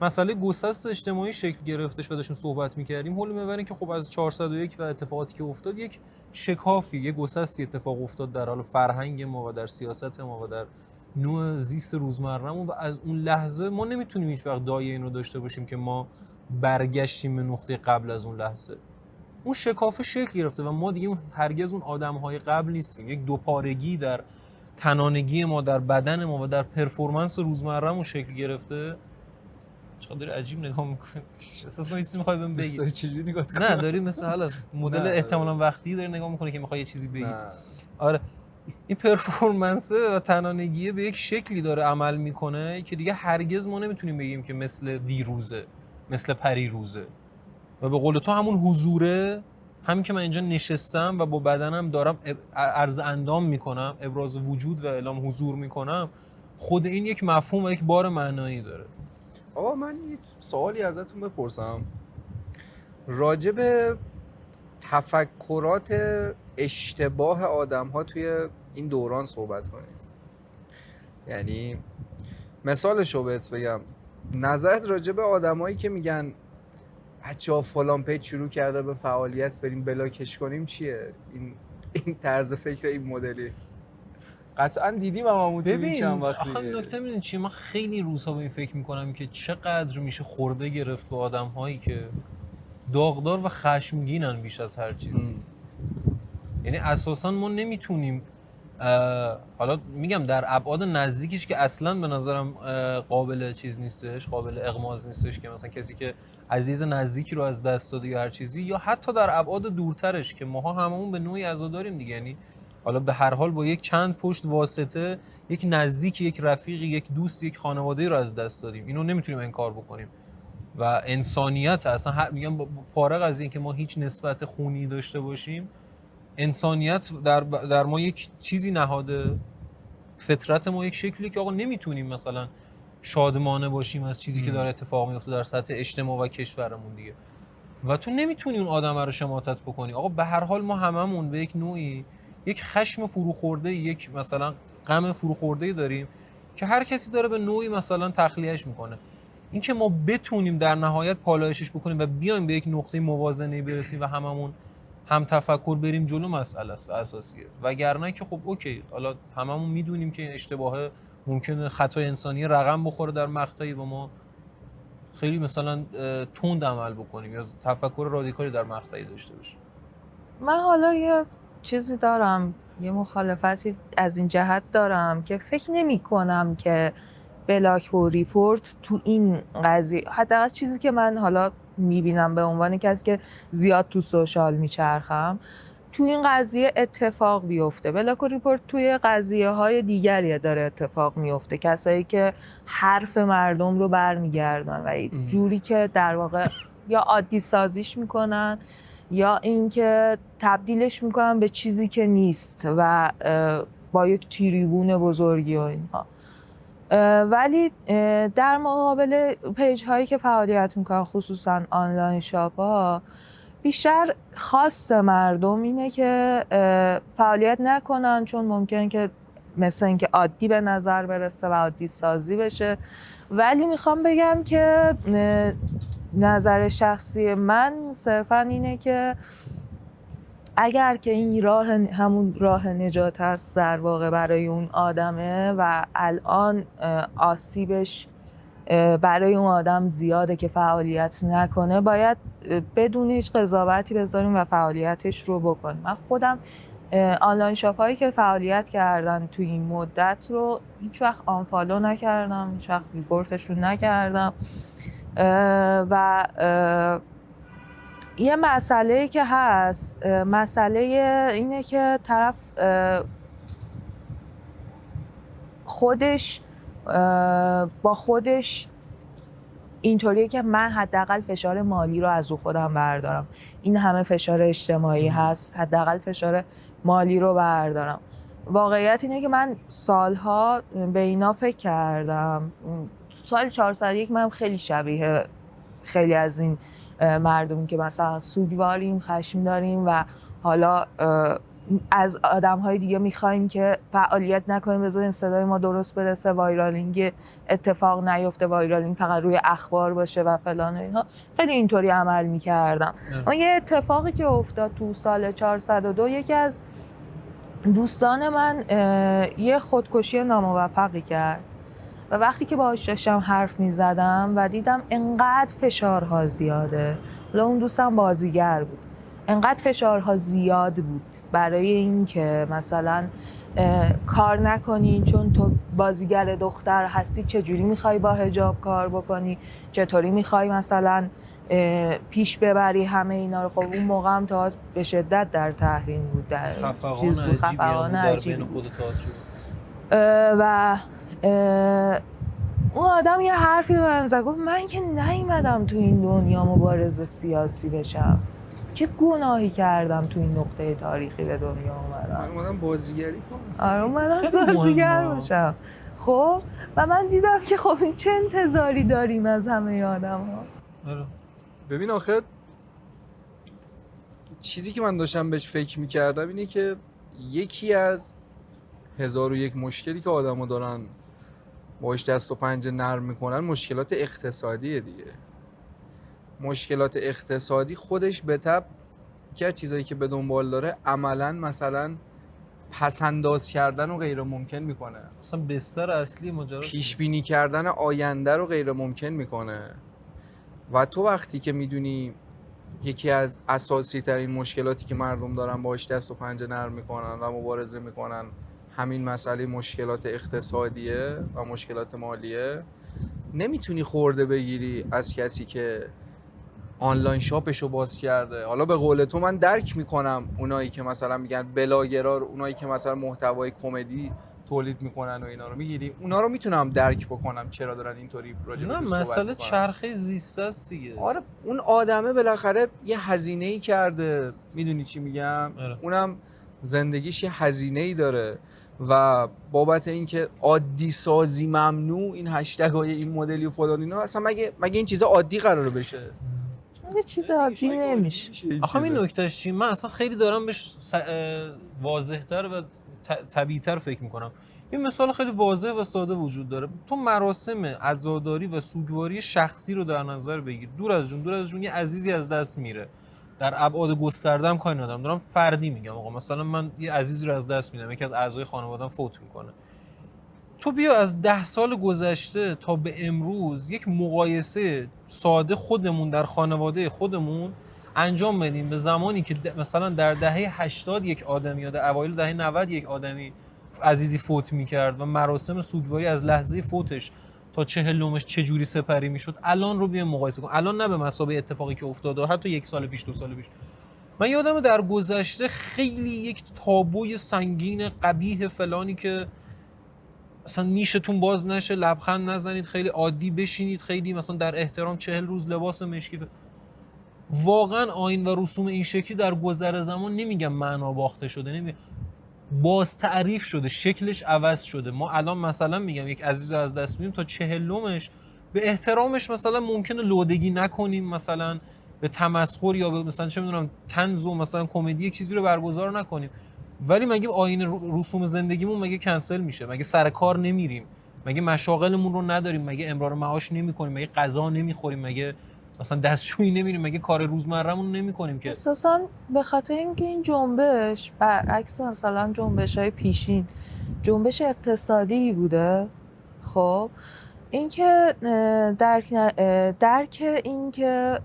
مسئله گسست اجتماعی شکل گرفتش و داشتیم صحبت می‌کردیم. حول محور که خب از 401 و اتفاقاتی که افتاد یک شکافی، یک گسستی اتفاق افتاد در حال فرهنگ ما و در سیاست ما و در نوع زیست روزمره‌مون و از اون لحظه ما نمیتونیم هیچ وقت دایه این رو داشته باشیم که ما برگشتیم به نقطه قبل از اون لحظه. اون شکافه شکل گرفته و ما دیگه هرگز اون آدم‌های قبل نیستیم. یک دوپارگی در تنانگی ما، در بدن ما و در پرفورمنس روزمره‌مون شکل گرفته. چقدر عجیب نگاه می‌کنی. احساس کنم چیزی می‌خوای بهم بگی. داری چجوری نگاه کنی؟ نه داری مثل حالا مدل احتمالاً وقتی داری نگاه می‌کنی که می‌خوای یه چیزی بگی. آره این پرفورمنس و تنانگی به یک شکلی داره عمل می‌کنه که دیگه هرگز ما نمی‌تونیم بگیم که مثل دیروزه، مثل پریروزه. و به قول تو همون حضوره، همین که من اینجا نشستم و با بدنم دارم عرض اندام میکنم، ابراز وجود و اعلام حضور میکنم، خود این یک مفهوم و یک بار معنایی داره. آقا من یه سوالی ازتون بپرسم راجع به تفکرات اشتباه آدم‌ها توی این دوران صحبت کنیم. یعنی مثالشو بهت بگم، نظرت راجع به آدمایی که میگن بچه‌ها فلان پیج شروع کرده به فعالیت بریم بلاکش کنیم چیه؟ این طرز فکر این مدلی قطعا دیدیم همون تو این چند وقت دیگه. آخه نکته میدونی چیه؟ من خیلی روزها به این فکر میکنم که چقدر میشه خورده گرفت به آدم‌هایی که داغدار و خشمگینن بیش از هر چیزی. یعنی اساساً ما نمیتونیم، حالا میگم در ابعاد نزدیکیش که اصلاً به نظرم قابل چیز نیستش، قابل اغماض نیستش، که مثلا کسی که عزیز نزدیکی رو از دست داده یا هر چیزی، یا حتی در ابعاد دورترش که ماها هممون به نوعی عزاداریم دیگه. یعنی حالا به هر حال با یک چند پشت واسطه یک نزدیکی، یک رفیقی، یک دوست، یک خانواده‌ای رو از دست دادیم. اینو نمیتونیم انکار بکنیم. و انسانیت اصلا میگم فارغ از این که ما هیچ نسبت خونی داشته باشیم، انسانیت در ما یک چیزی نهاده، فطرت ما یک شکلی که آقا نمیتونیم مثلا شادمانه باشیم از چیزی که داره اتفاق میفته در سطح اجتماع و کشورمون دیگه. و تو نمیتونی اون آدم رو شماتت بکنی. آقا به هر حال ما هممون به یک نوعی یک خشم فروخورده، یک مثلا غم فروخورده داریم که هر کسی داره به نوعی مثلا تخلیهش میکنه. این که ما بتونیم در نهایت پالایشش بکنیم و بیایم به یک نقطه موازنه برسیم و هممون هم تفکر بریم جلو، مسئله است اساسیه. وگرنه که خب اوکی، حالا هممون میدونیم که این اشتباه ممکنه خطای انسانی رقم بخوره در مقطعی و ما خیلی مثلا تند عمل بکنیم یا تفکر رادیکالی در مقطعی داشته باشیم. من حالا یه چیزی دارم، یه مخالفتی از این جهت دارم که فکر نمی کنم که بلاک و ریپورت تو این قضیه، حداقل چیزی که من حالا میبینم به عنوان کسی که زیاد تو سوشال میچرخم، تو این قضیه اتفاق بیفته. بلاک و ریپورت توی قضیه های دیگری داره اتفاق میفته، کسایی که حرف مردم رو برمیگردن و جوری که در واقع یا عادی سازیش میکنن یا اینکه تبدیلش میکنن به چیزی که نیست و با یک تریبون بزرگی و اینها. ولی در مقابل پیج هایی که فعالیت میکنن، خصوصا آنلاین شاپ ها، بیشتر خواست مردم اینه که فعالیت نکنن، چون ممکن که مثل اینکه عادی به نظر برسه و عادی سازی بشه. ولی میخوام بگم که نظر شخصی من صرفا اینه که اگر که این همون راه نجات هست در واقع برای اون آدمه و الان آسیبش برای اون آدم زیاده که فعالیت نکنه، باید بدون هیچ قضاوتی بذاریم و فعالیتش رو بکنیم. من خودم آنلاین شاپ هایی که فعالیت کردن توی این مدت رو هیچ وقت آنفالو نکردم، هیچ وقت ریپورتشون نکردم. و یه مسئله که هست، مسئله اینه که طرف خودش با خودش اینطوریه که من حداقل فشار مالی رو از رو خودم بردارم، این همه فشار اجتماعی هست، حداقل فشار مالی رو بردارم. واقعیت اینه که من سالها به اینا فکر کردم. سال 401 من خیلی شبیه خیلی از این مردم که مثلا سوگواریم، خشم داریم و حالا از آدم‌های دیگه می‌خوایم که فعالیت نکنیم، بذارین صدای ما درست برسه، وایرالینگ اتفاق نیفته، وایرالینگ فقط روی اخبار باشه و فلان و اینها. خیلی اینطوری عمل می‌کردم. اما یه اتفاقی که افتاد تو سال 402، یکی از دوستان من یه خودکشی ناموفقی کرد و وقتی که باهاش داشتم حرف می‌زدم و دیدم انقدر فشارها زیاده، حالا اون دوستم بازیگر بود، انقدر فشارها زیاد بود برای این که مثلا کار نکنی چون تو بازیگر دختر هستی، چجوری میخوای با حجاب کار بکنی، چطوری میخوای مثلا پیش ببری همه اینا رو. خب اون موقع هم تا به شدت در تحریم بود، در چیز بود، خفقان عجیبی بود. و اون آدم یه حرفی به من زد، گفت من که نیومدم تو این دنیا مبارز سیاسی بشم، چه گناهی کردم تو این نقطه تاریخی به دنیا اومدم. اومدم بازیگری کنم. آره اومدم بازیگر باشم. خب و من دیدم که خب این چه انتظاری داریم از همه آدم‌ها. ببین آخه چیزی که من داشتم بهش فکر می‌کردم اینه که یکی از 1001 مشکلی که آدم‌ها دارن باهاش دست و پنجه نرم میکنن مشکلات اقتصادیه دیگه. مشکلات اقتصادی خودش به تبع یکی از چیزایی که به دنبال داره عملاً مثلا پس‌انداز کردن رو غیر ممکن میکنه، مثلا بستر اصلی ماجرا پیش بینی کردن آینده رو غیر ممکن میکنه. و تو وقتی که میدونی یکی از اساسی ترین مشکلاتی که مردم دارن باهاش دست و پنجه نرم میکنن و مبارزه میکنن همین مسئله مشکلات اقتصادیه و مشکلات مالیه، نمیتونی خورده بگیری از کسی که آنلاین شاپشو باز کرده. حالا به قول تو من درک میکنم اونایی که مثلا میگن بلاگرا، اونایی که مثلا محتوای کمدی تولید میکنن و اینا رو میگیری، اونا رو میتونم درک بکنم چرا دارن اینطوری راجع به صحبت مسئله چرخه زیست است دیگه. آره اون آدمه بالاخره یه هزینه‌ای کرده، میدونی چی میگم؟ اونم زندگیش یه هزینه‌ای داره و بابت اینکه عادی سازی ممنوع، این هشتگ‌های این مدلی و فلان اینا، اصلا مگه این چیزا عادی قراره بشه؟ یه چیز عادی نمیشه. آخه این نکتهش چی؟ من اصلا خیلی دارم بهش واضح‌تر و طبیعی‌تر فکر می‌کنم. این مثال خیلی واضح و ساده وجود داره. تو مراسم عزاداری و سوگواری شخصی رو در نظر بگیر. دور از جون یه عزیزی از دست میره. در ابعاد گسترده هم کاری ندارم، دارم فردی میگم. آقا مثلا من یه عزیزی رو از دست میدم، یکی از اعضای خانواده‌ام فوت میکنه. تو بیا از 10 سال گذشته تا به امروز یک مقایسه ساده خودمون در خانواده خودمون انجام بدیم به زمانی که مثلا در دهه 80 یک آدمی یا در اوایل دهه 90 یک آدمی عزیزی فوت میکرد و مراسم سوگواری از لحظه فوتش تا 40مش چجوری سپری میشد، الان رو بیام مقایسه کنم. الان نه به مثابه اتفاقی که افتاده، حتی 1 سال پیش 2 سال پیش. من یادمه در گذشته خیلی یک تابوی سنگین قبیح فلانی که مثلا نیشتون باز نشه، لبخند نزنید، خیلی عادی بشینید، خیلی مثلا در احترام 40 روز لباس مشکی. واقعا آیین و رسوم این شکلی در گذر زمان نمیگم معنا باخته شده، نمیگم باز تعریف شده، شکلش عوض شده. ما الان مثلا میگم یک عزیز رو از دست میدیم تا 40مش به احترامش مثلا ممکنه لودگی نکنیم، مثلا به تمسخر یا به مثلا چه میدونم طنز و مثلا کمدی یک چیزی رو برگزار نکنیم، ولی مگه آیین رسوم زندگیمون مگه کنسل میشه؟ مگه سر کار نمیریم؟ مگه مشاغلمون رو نداریم؟ مگه امرار معاش نمیکنیم؟ مگه غذا نمیخوریم؟ مگه مثلا دستشویی نمیریم؟ مگه کار روزمرهمون نمیکنیم که؟ اساساً به خاطر اینکه این جنبش برعکس مثلا جنبش‌های پیشین جنبش اقتصادی بوده. خب اینکه درک اینکه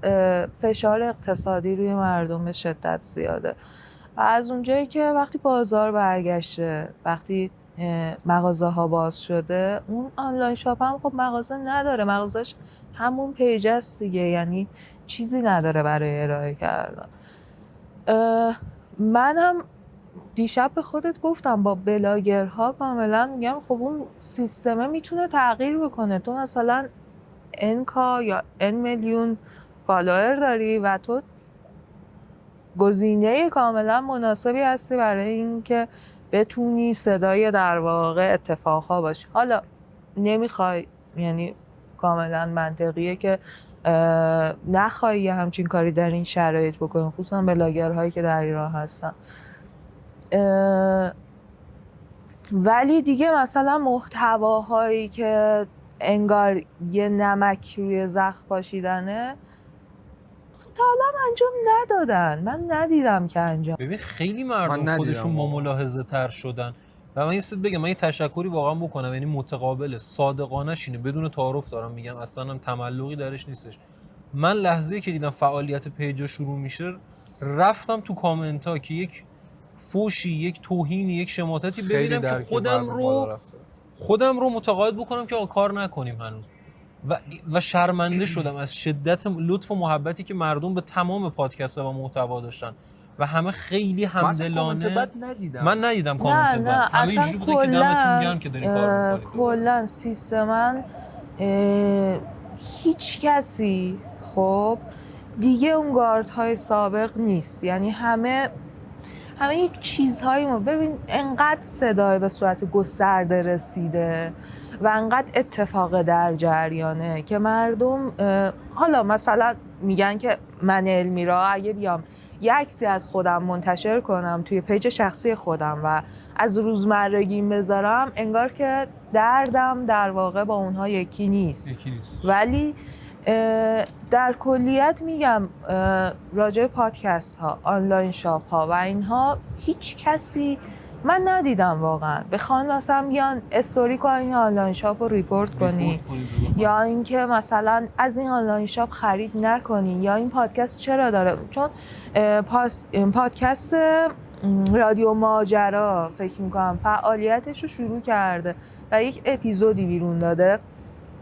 فشار اقتصادی روی مردم به شدت زیاده و از اونجایی که وقتی بازار برگشته، وقتی مغازه ها باز شده، اون آنلاین شاپ هم خب مغازه نداره، مغازش همون پیج است دیگه، یعنی چیزی نداره برای ارائه کردن. منم دیشب به خودت گفتم با بلاگرها کاملا میگم خب اون سیستمه میتونه تغییر بکنه. تو مثلا N یا N میلیون فالوور داری و تو گزینه کاملا مناسبی هستی برای اینکه بتونی صدای در واقع اتفاقها باشی. حالا نمیخوای، یعنی کاملا منطقیه که نخوای یه همچین کاری در این شرایط بکنی، خصوصا بلاگرهایی که در ایران هستن. ولی دیگه مثلا محتواهایی که انگار یه نمک روی زخم پاشیدنه تا حالا انجام ندادن. من ندیدم که انجام. ببین خیلی مردم خودشون با ملاحظه تر شدن و من یه چیز بگم، من یه تشکری واقعا بکنم، یعنی متقابل صادقانه‌ش اینه، بدون تعارف دارم میگم، اصلا هم تملقی درش نیستش. من لحظه‌ای که دیدم فعالیت پیج شروع میشه رفتم تو کامنت ها که یک فوشی، یک توهینی، یک شماتتی ببینم که خودم رو متقاعد بکنم که کار نکنیم هنوز. و شرمنده شدم از شدت لطف و محبتی که مردم به تمام پادکست‌ها و محتوا داشتن و همه خیلی همدلانه. من ندیدم کامنت بد. همه اینجوری بودن که دمتون گرم که دارین کار می‌کنید. کلا سیستم هیچ کسی خب دیگه اون گاردهای سابق نیست. یعنی همه یک چیزهایی ببین انقدر صدای به صورت گسترده رسیده و انقدر اتفاق در جریانه که مردم حالا مثلا میگن که من المیرا اگه بیام یه عکسی از خودم منتشر کنم توی پیج شخصی خودم و از روزمرگیم بذارم، انگار که دردم در واقع با اونها یکی نیست. ولی در کلیت میگم راجع پادکست ها، آنلاین شاپ ها و اینها هیچ کسی من ندیدم واقعا بخوان مثلا بیان استوری کنین آنلاین شاپ رو ریپورت کنین یا اینکه مثلا از این آنلاین شاپ خرید نکنین یا این پادکست چرا داره. چون پادکست رادیو ماجرا فکر میکنم فعالیتش رو شروع کرده و یک اپیزودی بیرون داده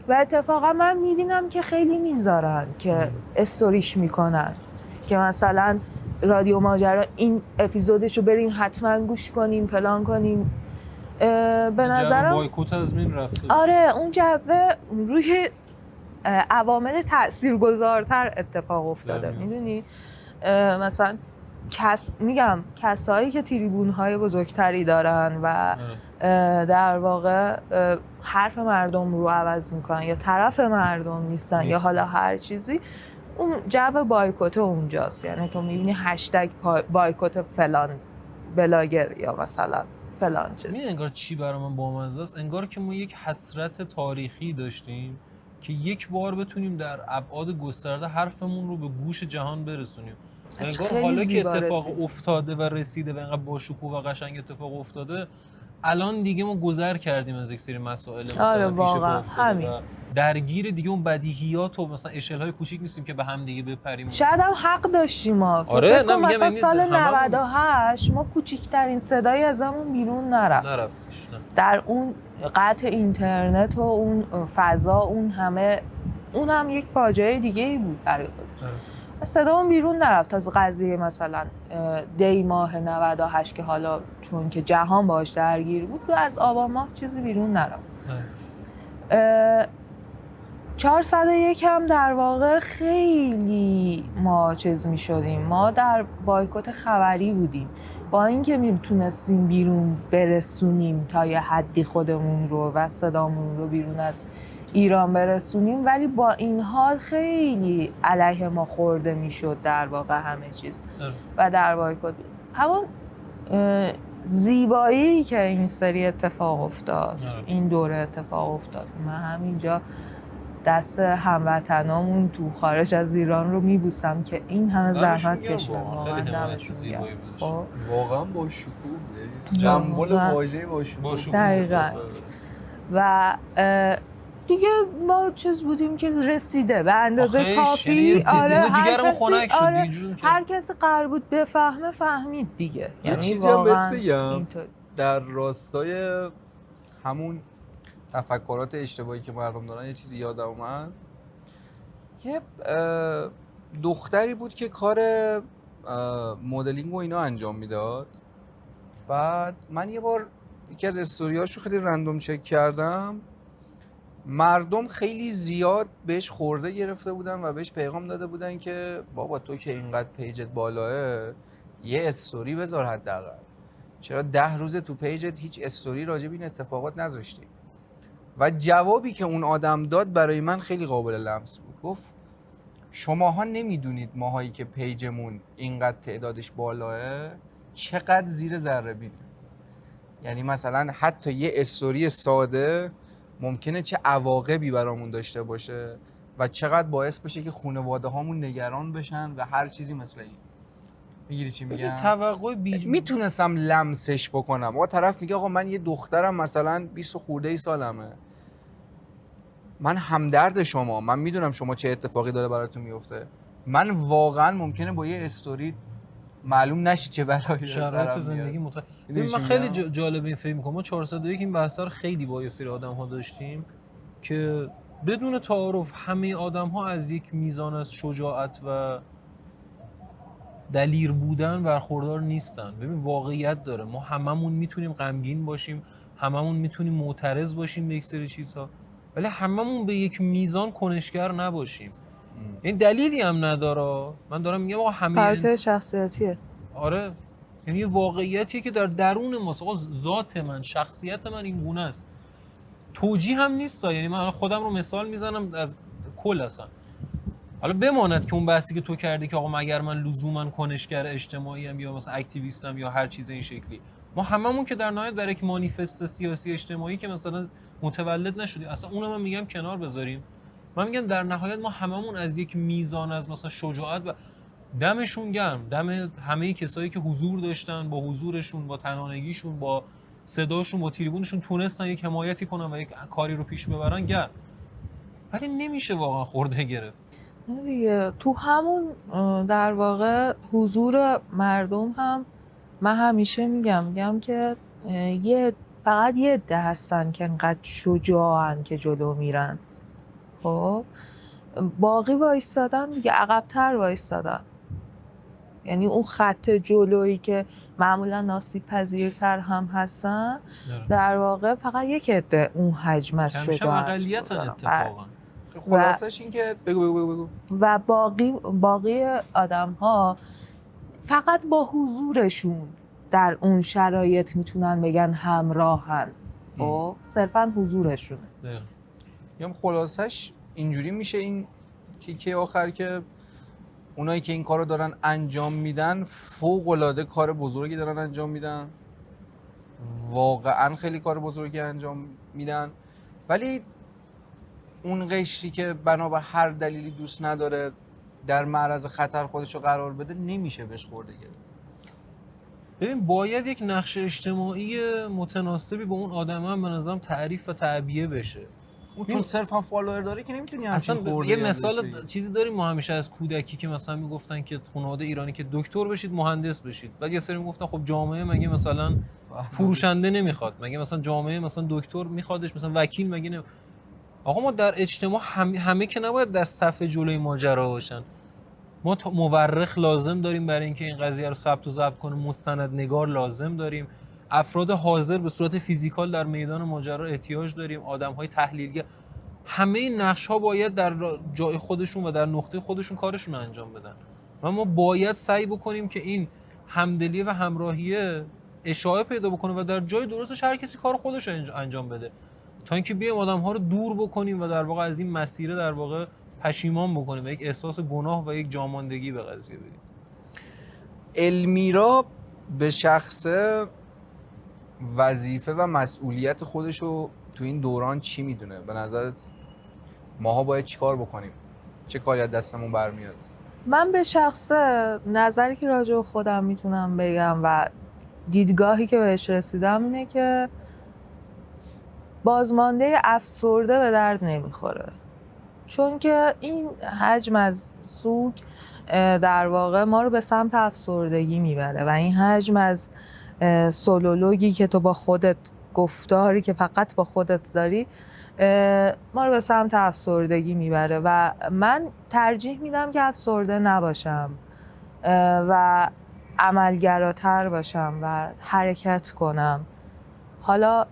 و اتفاقا من میبینم که خیلی میذارن که استوریش میکنن که مثلا رادیو ماجرا این اپیزودش رو برین حتما گوش کنین فلان کنین. به نظرم بایکوت از من رفته. آره اون جبه روی عوامل تاثیرگذارتر اتفاق افتاده. میدونی مثلا میگم کسایی که تریبون‌های بزرگتری دارن و در واقع حرف مردم رو عوض میکنن یا طرف مردم نیستن یا حالا هر چیزی، اون جو بایکوت اونجاست. یعنی تو میبینی هشتگ بایکوت فلان بلاگر یا مثلا فلان چیز. میدونی انگار چی برای من بامزه است؟ انگار که ما یک حسرت تاریخی داشتیم که یک بار بتونیم در ابعاد گسترده حرفمون رو به گوش جهان برسونیم. انگار حالا که اتفاق افتاده و رسیده و انقدر با شکوه و قشنگ اتفاق افتاده، الان دیگه ما گذر کردیم از یک سری مسائل مثلا پیش پا افتاده و درگیر دیگه اون بدیهیات و مثلا اشل‌های کوچیک نیستیم که به هم دیگه بپریم. شاید هم حق داشتیم ما. آره نه مثلا سال 98 ما کوچیکترین صدایی ازمون بیرون نرفتش. در اون قطع اینترنت و اون فضا اون هم یک فاجعه دیگه بود برای خودش. صدامون بیرون نرفت از قضیه مثلا دی ماه 98 که حالا چون که جهان باش درگیر بود از آبان ماه چیزی بیرون نرفت. 401 هم در واقع خیلی ما چیز می شدیم. ما در بایکوت خبری بودیم با اینکه میتونستیم بیرون برسونیم تا یه حدی خودمون رو و صدامون رو بیرون از ایران برسونیم، ولی با این حال خیلی علیه ما خورده میشد در واقع همه چیز و در بایکوت. همون زیبایی که این سری اتفاق افتاد، این دوره اتفاق افتاد، من همینجا دست هموطنامون تو خارج از ایران رو میبوسم که این همه زحمت کشیدن. واقعا دمشون گرم. واقعا با شکوه، سمبل واژه با شکوه. دقیقاً. و دیگه ما چیز بودیم که رسیده به اندازه کافی. آره هر کسی قرار بود بفهمه فهمید دیگه. یه چیزی هم بهت بگم در راستای همون تفکرات اشتباهی که مردم دارن، یه چیزی یادم اومد. یه دختری بود که کار مدلینگ و اینا انجام میداد. بعد من یه بار یکی از استوریاشو خیلی رندوم چک کردم، مردم خیلی زیاد بهش خورده گرفته بودن و بهش پیغام داده بودن که بابا تو که اینقدر پیجت بالاه یه استوری بذار حداقل، چرا 10 روز تو پیجت هیچ استوری راجع به این اتفاقات نذاشتی؟ و جوابی که اون آدم داد برای من خیلی قابل لمس بود. گفت شماها نمیدونید ماهایی که پیجمون اینقدر تعدادش بالاه چقدر زیر ذره بینیم. یعنی مثلا حتی یه استوری ساده ممکنه چه عواقبی برامون داشته باشه و چقدر باعث بشه که خانواده هامون نگران بشن و هر چیزی مثل این. میگیری چی میگم؟ توقع میتونستم لمسش بکنم. آقا طرف میگه آقا من یه دخترم مثلا 20 خورده ای سالمه، من همدرد شما، من میدونم شما چه اتفاقی داره براتون میفته، من واقعا ممکنه با یه استوری معلوم نشی چه بلایی داره شرایط زندگی من خیلی جالب این فکر می‌کنم. ما 401 این بحثا رو خیلی با یه سری آدم‌ها داشتیم که بدون تعارف همه آدم‌ها از یک میزان از شجاعت و دلیر بودن برخوردار نیستن. ببین واقعیت داره، ما هممون میتونیم غمگین باشیم، هممون میتونیم معترض باشیم به یک سری چیزها، ولی هممون به یک میزان کنشگر نباشیم. این دلیلی هم نداره. من دارم میگم آقا همه شخصیتیه. آره، یعنی یه واقعیتیه که در درون ماست. آقا ذات من، شخصیت من این گونه است. توجیه هم نیست. یعنی من خودم رو مثال میزنم از کل اصلا. حالا بماند که اون بحثی که تو کردی که آقا مگر من لزوما کنشگر اجتماعی ام یا مثلا اکتیویستم یا هر چیز این شکلی، ما هممون که در نهایت برای یک مانیفست سیاسی اجتماعی که مثلا متولد نشدیم، اصلا اونم من میگم کنار بذاریم، من میگم در نهایت ما هممون از یک میزان از مثلا شجاعت و دمشون گرم، دم همه کسایی که حضور داشتن، با حضورشون، با تنانگیشون، با صداشون، با تریبونشون تونستن یک حمایتی کنن و یک کاری رو پیش ببرن گرم. ولی نمیشه واقعا خورده گرفت. دیگه تو همون در واقع حضور مردم هم من همیشه میگم که فقط یه عده هستن که انقدر شجاعن که جلو میرن. خب باقی وایستادن دیگه، عقب‌تر وایستادن. یعنی اون خط جلویی که معمولا آسیب پذیرتر هم هستن در واقع فقط یک عده اون حجم از شجاعت اقلیتن اتفاقا. خلاصش این که بگو و باقی آدم ها فقط با حضورشون در اون شرایط میتونن بگن همراهن. خب صرفا حضورشونه. میگم خلاصش اینجوری میشه این تیکه آخر که اونایی که این کارو دارن انجام میدن فوق‌العاده کار بزرگی دارن انجام میدن، واقعا خیلی کار بزرگی انجام میدن، ولی اون قشری که بنا به هر دلیلی دوست نداره در معرض خطر خودشو قرار بده نمیشه بهش خورده گرفت. ببین باید یک نقش اجتماعی متناسبی با اون آدم هم به نظرم تعریف و تعبیه بشه. اون چون صرفا فالوور داره که نمیتونی اصلا یه مثال چیزی داریم ما همیشه از کودکی که مثلا میگفتن که خانواده ایرانی که دکتر بشید مهندس بشید، بعد یه سری میگفتن خب جامعه مگه مثلا فروشنده نمیخواد، مگه مثلا جامعه مثلا دکتر میخوادش، مثلا وکیل مگه نه. آقا ما در اجتماع همه که نباید در صف جلوی ماجرا باشن. ما مورخ لازم داریم برای اینکه این قضیه رو ثبت و ضبط کنه، مستندنگار لازم داریم، افراد حاضر به صورت فیزیکال در میدان ماجرا احتیاج داریم، آدم‌های تحلیلگر. همه این نقش‌ها باید در جای خودشون و در نقطه خودشون کارشون رو انجام بدن. و ما باید سعی بکنیم که این همدلی و همراهیه اشاعه پیدا بکنه و در جای درستش هر کسی کار خودش رو انجام بده، تا اینکه بیایم آدم‌ها رو دور بکنیم و در واقع از این مسیر در واقع پشیمان بکنیم و یک احساس گناه و یک جاماندگی به قضیه بدیم. المیرا به شخص وظیفه و مسئولیت خودشو تو این دوران چی میدونه؟ به نظرت ماها باید چی کار بکنیم؟ چه کاری از دستمون برمیاد؟ من به شخص نظری که راجع به خودم میتونم بگم و دیدگاهی که بهش رسیدم اینه که بازمانده افسرده به درد نمیخوره، چون که این حجم از سوگ در واقع ما رو به سمت افسردگی میبره و این حجم از سولولوگی که تو با خودت، گفتاری که فقط با خودت داری، ما رو به سمت افسردگی میبره و من ترجیح میدم که افسرده نباشم و عملگراتر باشم و حرکت کنم. حالا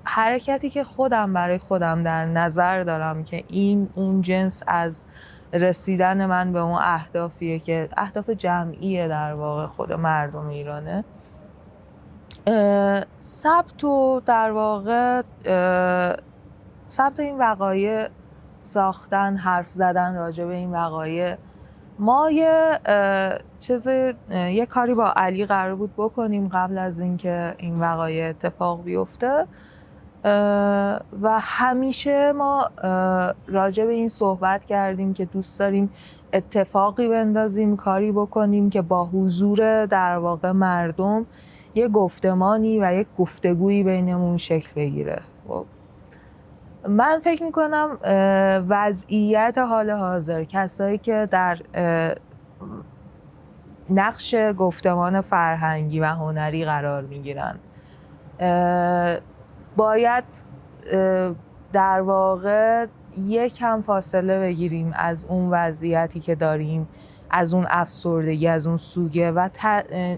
حرکتی که خودم برای خودم در نظر دارم که این اون جنس از رسیدن من به اون اهدافیه که اهداف جمعیه در واقع خود مردم ایرانه، ثبت و در واقع ثبت این وقایع، ساختن، حرف زدن راجع به این وقایع. ما یه کاری با علی قرار بود بکنیم قبل از اینکه این وقایع اتفاق بیفته و همیشه ما راجع به این صحبت کردیم که دوست داریم اتفاقی بندازیم، کاری بکنیم که با حضور در واقع مردم یه گفتمانی و یک گفتگویی بینمون شکل بگیره. خب من فکر میکنم وضعیت حال حاضر، کسایی که در نقش گفتمان فرهنگی و هنری قرار میگیرن باید در واقع یکم فاصله بگیریم از اون وضعیتی که داریم، از اون افسردگی، از اون سوگه و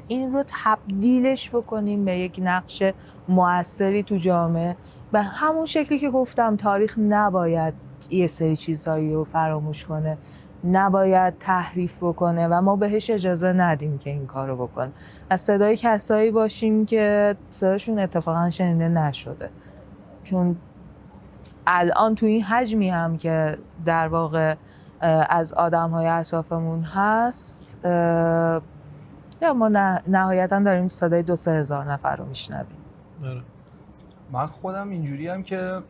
این رو تبدیلش بکنیم به یک نقش مؤثری تو جامعه. به همون شکلی که گفتم تاریخ نباید یه سری چیزهایی رو فراموش کنه، نباید تحریف بکنه و ما بهش اجازه ندیم که این کارو بکنه. از صدای کسایی باشیم که صداشون اتفاقا شنیده نشده، چون الان تو این حجمی هم که در واقع از آدم‌های اطرافمون هست ما نهایتاً داریم صدای 2-3 هزار نفر رو میشنویم. من خودم اینجوری هم که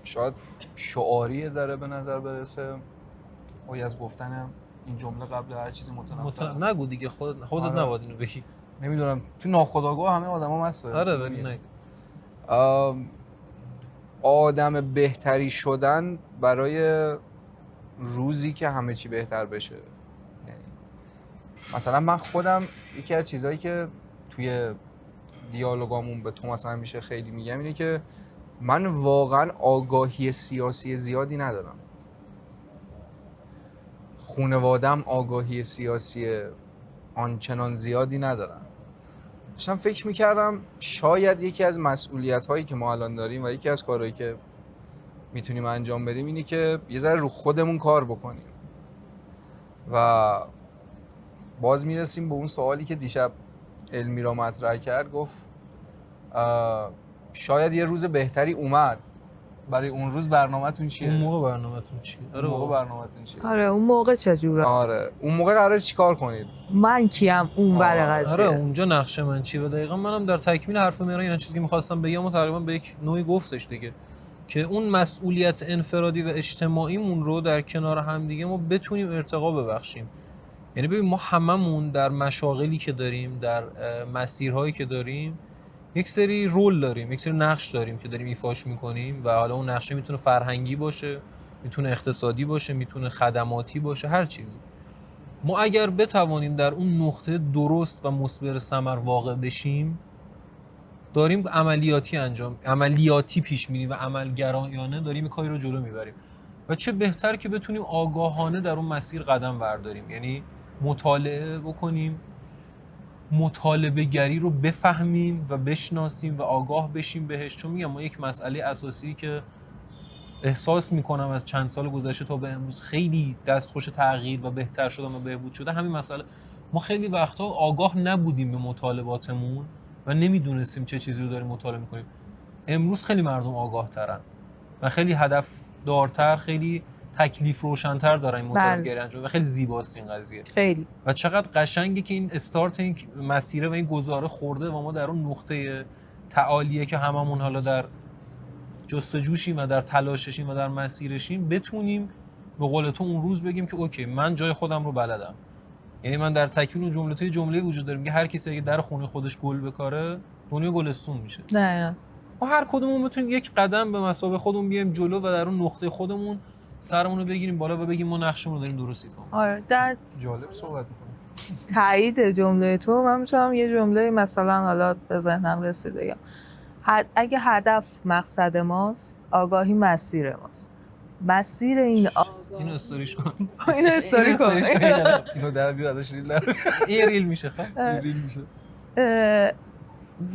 شاید شعاری ذره به نظر برسه از گفتن این جمله قبل هر چیزی متنفر نگو دیگه، خودت نباید اینو بگی. نمیدونم تو ناخودآگاه همه آدما مست. آره ولی نه آدم بهتری شدن برای روزی که همه چی بهتر بشه. یعنی مثلا من خودم یکی از چیزایی که توی دیالوگامون به تو مثلا میشه خیلی میگم اینه که من واقعا آگاهی سیاسی زیادی ندارم. خانواده‌ام آگاهی سیاسی آنچنان زیادی ندارن. داشتم فکر میکردم شاید یکی از مسئولیت‌هایی که ما الان داریم و یکی از کارهایی که میتونیم انجام بدیم اینه که یه ذره رو خودمون کار بکنیم و باز میرسیم به اون سوالی که دیشب علمی را مطرح کرد. گفت شاید یه روز بهتری اومد، برای اون روز برنامه‌تون چیه؟ اون موقع برنامه‌تون چیه؟ آره اون موقع چجوره؟ آره اون موقع قراره چیکار کنید؟ من کیم اون بر قضیه؟ آره اونجا نقشه من چیه؟ و دقیقاً منم در تکمیل حرف میرا این چیزی که می‌خواستم بگم و تقریبا به یک نوعی گفتش دیگه، که اون مسئولیت انفرادی و اجتماعیمون رو در کنار هم دیگه ما بتونیم ارتقا ببخشیم. یعنی ببین ما هممون در مشاغلی که داریم، در مسیرهایی که داریم، یک سری رول داریم، یک سری نقش داریم که داریم ایفاش میکنیم و حالا اون نقشه میتونه فرهنگی باشه، میتونه اقتصادی باشه، میتونه خدماتی باشه، هر چیزی. ما اگر بتوانیم در اون نقطه درست و مثمر ثمر واقع بشیم، داریم عملیاتی پیش میریم و عملگرایانه داریم کاری رو جلو میبریم و چه بهتر که بتونیم آگاهانه در اون مسیر قدم برداریم. یعنی مطالعه بکنیم، مطالبه گری رو بفهمیم و بشناسیم و آگاه بشیم بهش. چون میگم ما یک مسئله اساسی که احساس میکنم از چند سال گذشته تا به امروز خیلی دستخوش تغییر و بهتر شدن و بهبود شده، همین مسئله. ما خیلی وقتا آگاه نبودیم به مطالباتمون و نمیدونستیم چه چیزی رو داریم مطالعه میکنیم. امروز خیلی مردم آگاه ترن و خیلی هدف دارتر، خیلی تکلیف روشن‌تر دارن این مطالعه گری انجام و خیلی زیباست این قضیه. خیلی. و چقدر قشنگه که این استارت این مسیره و این گزاره خورده و ما در اون نقطه تعالیه که هممون حالا در جستجوشیم و در تلاششیم و در مسیرشیم، بتونیم به قول تو اون روز بگیم که اوکی من جای خودم رو بلدم. یعنی من در تکمیل اون جمله وجود داره میگه هر کسی اگه در خونه خودش گل بکاره دنیا گلستون میشه. نه ما هر کدومون بتونیم یک قدم به مثابه خودمون بیایم جلو و در اون نقطه خودمون سرمون رو بگیریم بالا و بگیم ما نقشمون رو داریم درست ایفا می‌کنیم. آره در جالب صحبت می‌کنیم. تایید جمله تو من میتونم یه جمله مثلا حالا به ذهنم رسید بگم. اگه هدف مقصد ماست، آگاهی مسیر ماست. مسیر این اینو استوریش کن. اینو استوری کن. اینو در بیاد ازش ریل میشه. خب ریل میشه.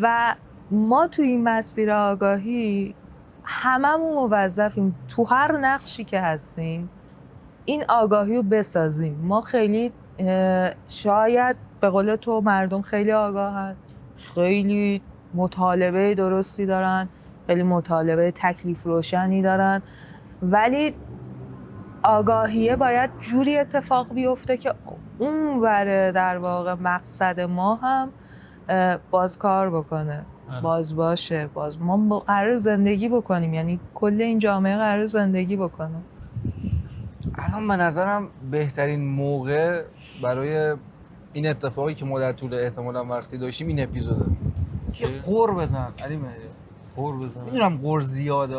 و ما تو این مسیر آگاهی هممون موظفیم تو هر نقشی که هستیم این آگاهی رو بسازیم. ما خیلی شاید به قول تو مردم خیلی آگاهن، خیلی مطالبه درستی دارن، خیلی مطالبه تکلیف روشنی دارن، ولی آگاهیه باید جوری اتفاق بیفته که اون وره در واقع مقصد ما هم باز کار بکنه، باز باشه، باز ما قرار زندگی بکنیم، یعنی کل این جامعه قرار زندگی بکنه. الان به نظرم بهترین موقع برای این اتفاقی که ما در طول احتمالاً وقتی داشتیم این اپیزوده. یه قُر بزن علی مهدی. قُر بزن. میدونم قُر زیاده،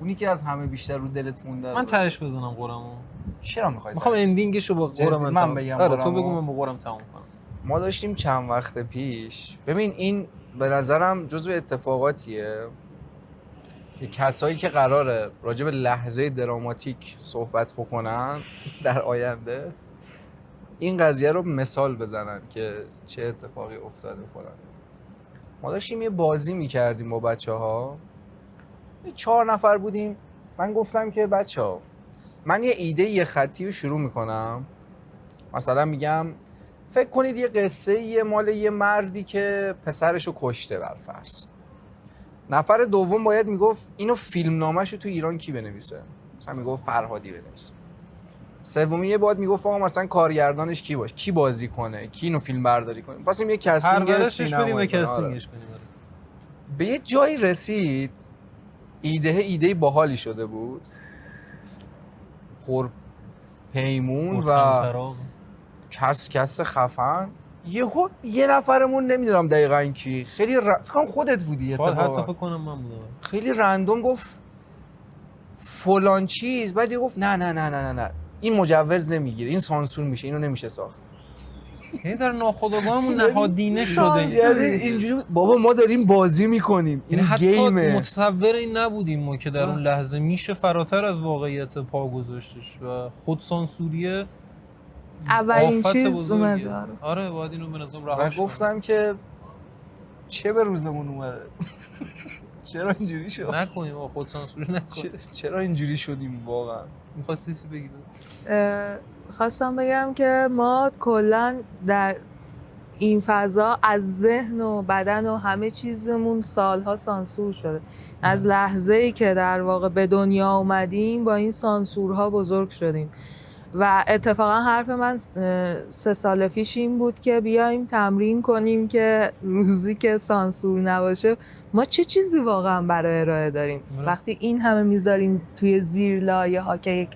اونی که از همه بیشتر رو دلت مونده. من تهش بزنم قُرمو. چرا می‌خوای؟ میخوام اندینگشو با قُر من بگم. آره تو بگو من با قُرم تموم کنم. ما داشتیم چند وقت پیش، ببین این به نظرم جزو اتفاقاتیه که کسایی که قراره راجع به لحظه دراماتیک صحبت بکنن در آینده این قضیه رو مثال بزنن که چه اتفاقی افتاده فلان. ما داشتیم یه بازی میکردیم با بچه‌ها، 4 نفر بودیم. من گفتم که بچه‌ها من یه ایده یه خطی رو شروع میکنم، مثلا میگم فکر کنید یه قصه یه مال یه مردی که پسرشو کشته برفرض. نفر دوم باید میگفت اینو فیلمنامه‌شو تو ایران کی بنویسه، مثلا میگفت فرهادی بنویسه. سومی یه باید میگفت آقا مثلا کارگردانش کی باشه، کی بازی کنه، کی اینو فیلم برداری کنه. واسه یه کاستینگ سینمایی بدیم. به یه جایی رسید ایده باحالی شده بود، پر پیمون و کست خفن. یه نفرمون نمیدونم دقیقاً کی، خیلی فکر خودت بودی اتفاقا، حتی فکر کنم من بودم، خیلی رندوم گفت فلان چیز، بعد گفت نه این مجوز نمیگیره، این سانسور میشه، اینو نمیشه ساخت. این در ناخودآگاهمون نهادینه شده. یعنی اینجوری بابا ما داریم بازی میکنیم، این گیمه. حتی متصور این نبودیم ما که در اون لحظه میشه فراتر از واقعیت پا گذاشتش و خود سانسوریه اولین چیز اومد. آره باید اینو به نظرم رها کنیم. گفتم که چه به روزمون اومده، چرا اینجوری شد؟ نکنیم خود سانسوری نکنیم. چرا اینجوری شدیم واقعا؟ می‌خواستی چیزی بگی؟ خواستم بگم که ما کلا در این فضا از ذهن و بدن و همه چیزمون سالها سانسور شده. از لحظه‌ای که در واقع به دنیا اومدیم با این سانسورها بزرگ شدیم و اتفاقا حرف من 3 سال پیش این بود که بیایم تمرین کنیم که روزی که سانسور نباشه ما چه چیزی واقعا برای ارائه داریم. وقتی این همه میذاریم توی زیر لایه ها که یک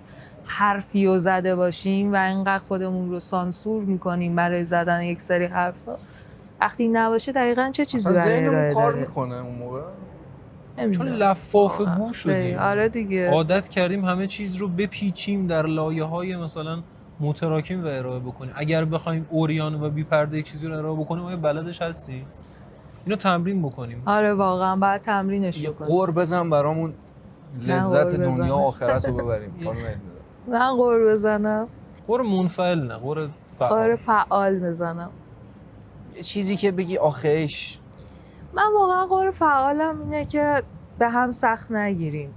حرفی رو زده باشیم و اینقدر خودمون رو سانسور میکنیم برای زدن یک سری حرفا، وقتی نباشه دقیقاً چه چیزی برای ارائه کار میکنه اون موقع؟ چون لفاف گو شدیم. آره دیگه، عادت کردیم همه چیز رو بپیچیم در لایه‌های مثلا متراکم و ارائه بکنیم. اگر بخوایم اوریان و بی پرده یک چیزی رو ارائه بکنیم آیا بلدش هستیم؟ اینو تمرین بکنیم. آره واقعا باید تمرینش بکنیم. قُر بزن برامون لذت دنیا و آخرت رو ببریم. من قُر بزنم. قُر منفعل نه، قُر فعال. قُر فعال بزنم. یه چیزی که بگی آخیش. من واقعا قُر فعالم اینه که به هم سخت نگیریم.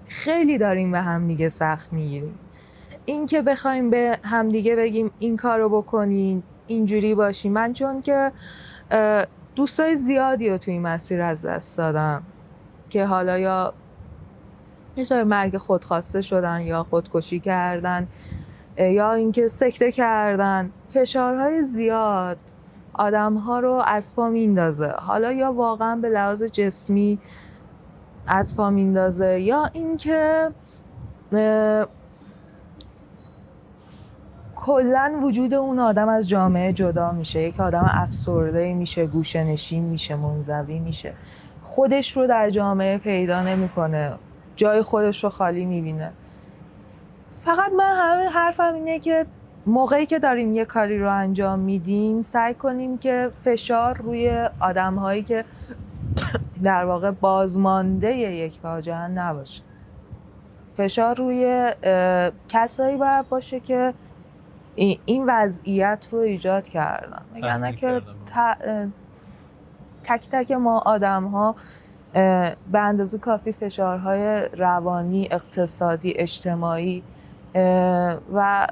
خیلی داریم به هم دیگه سخت میگیریم. این که بخوایم به هم دیگه بگیم این کارو بکنین، اینجوری باشیم. من چون که دوستای زیادی رو توی این مسیر از دست دادم که حالا یا یه مرگ خودخواسته شدن یا خودکشی کردن یا اینکه سکته کردن. فشارهای زیاد آدم‌ها رو از پا میندازه، حالا یا واقعا به لحاظ جسمی از پا میندازه یا اینکه کلاً وجود اون آدم از جامعه جدا میشه، یک آدم افسرده میشه، گوشه‌نشین میشه، منزوی میشه، خودش رو در جامعه پیدا نمیکنه، جای خودش رو خالی میبینه. فقط من همه حرفم اینه که موقعی که داریم یه کاری رو انجام میدیم سعی کنیم که فشار روی آدم‌هایی که در واقع بازمانده یک فاجعه نباشه، فشار روی کسایی باید باشه که این وضعیت رو ایجاد کردن. میگن که تک تک ما آدم‌ها به اندازه کافی فشارهای روانی، اقتصادی، اجتماعی و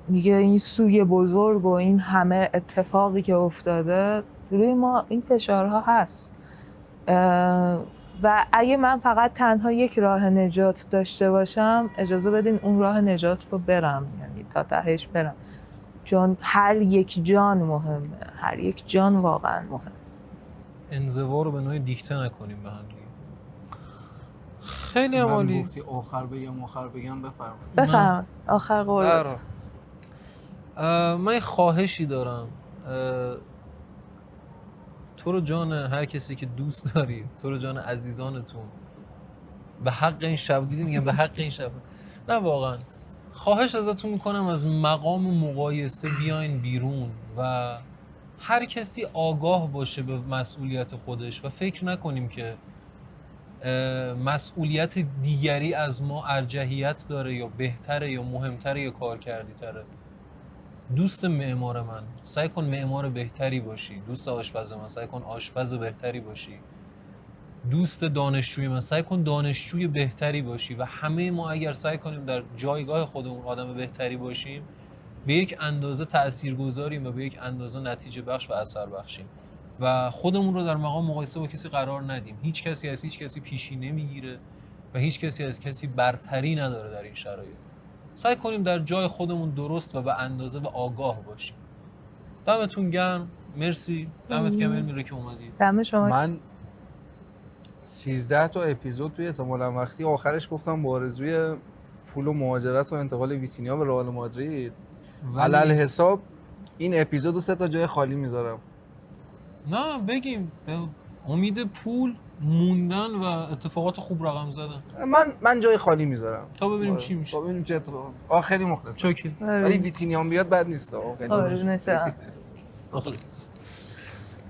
میگه این سوی بزرگ و این همه اتفاقی که افتاده روی ما این فشارها هست و اگه من فقط تنها یک راه نجات داشته باشم اجازه بدین اون راه نجات رو برم، یعنی تا تهش برم، چون هر یک جان مهمه، هر یک جان واقعا مهم. انزوا رو به نوعی دیکته نکنیم به هم دیگه. خیلی عالی. گفتی آخر بگم بفرمایید. بفرمایید آخر قول. من خواهشی دارم، تو رو جان هر کسی که دوست داری، تو رو جان عزیزانتون، به حق این شب دیدی میگم به حق این شب، نه واقعا خواهش ازتون میکنم از مقام مقایسه بیاین بیرون و هر کسی آگاه باشه به مسئولیت خودش و فکر نکنیم که مسئولیت دیگری از ما ارجحیت داره یا بهتره یا مهمتره یا کارکردی تره. دوست معمار من سعی کن معمار بهتری باشی، دوست آشپز من سعی کن آشپز بهتری باشی، دوست دانشجوی من سعی کن دانشجوی بهتری باشی و همه ما اگر سعی کنیم در جایگاه خودمون آدم بهتری باشیم به یک اندازه تاثیرگذاریم و به یک اندازه نتیجه بخش و اثر بخشیم و خودمون رو در مقام مقایسه با کسی قرار ندیم. هیچ کسی از هیچ کسی پیشی نمیگیره و هیچ کسی از کسی برتری نداره در این شرایط. سعی کنیم در جای خودمون درست و به اندازه و آگاه باشیم. دمتون گرم. مرسی. دمت گرم میره که اومدید. دم شما. من 13 تا اپیزود توی احتمالاً وقتی آخرش گفتم با آرزوی پول و مهاجرت و انتقال ویتینیا به رئال مادرید، علل حساب این اپیزودو 3 تا جای خالی میذارم. نه بگیم امید پول، موندن و اتفاقات خوب رقم زدن. من جای خالی میذارم تا ببینیم چی میشه. تا ببینیم چه اتفاقی. خیلی مخلصم. چوکی. ولی ویتینیام بیاد بد نیست. خیلی مخلص. مخلص.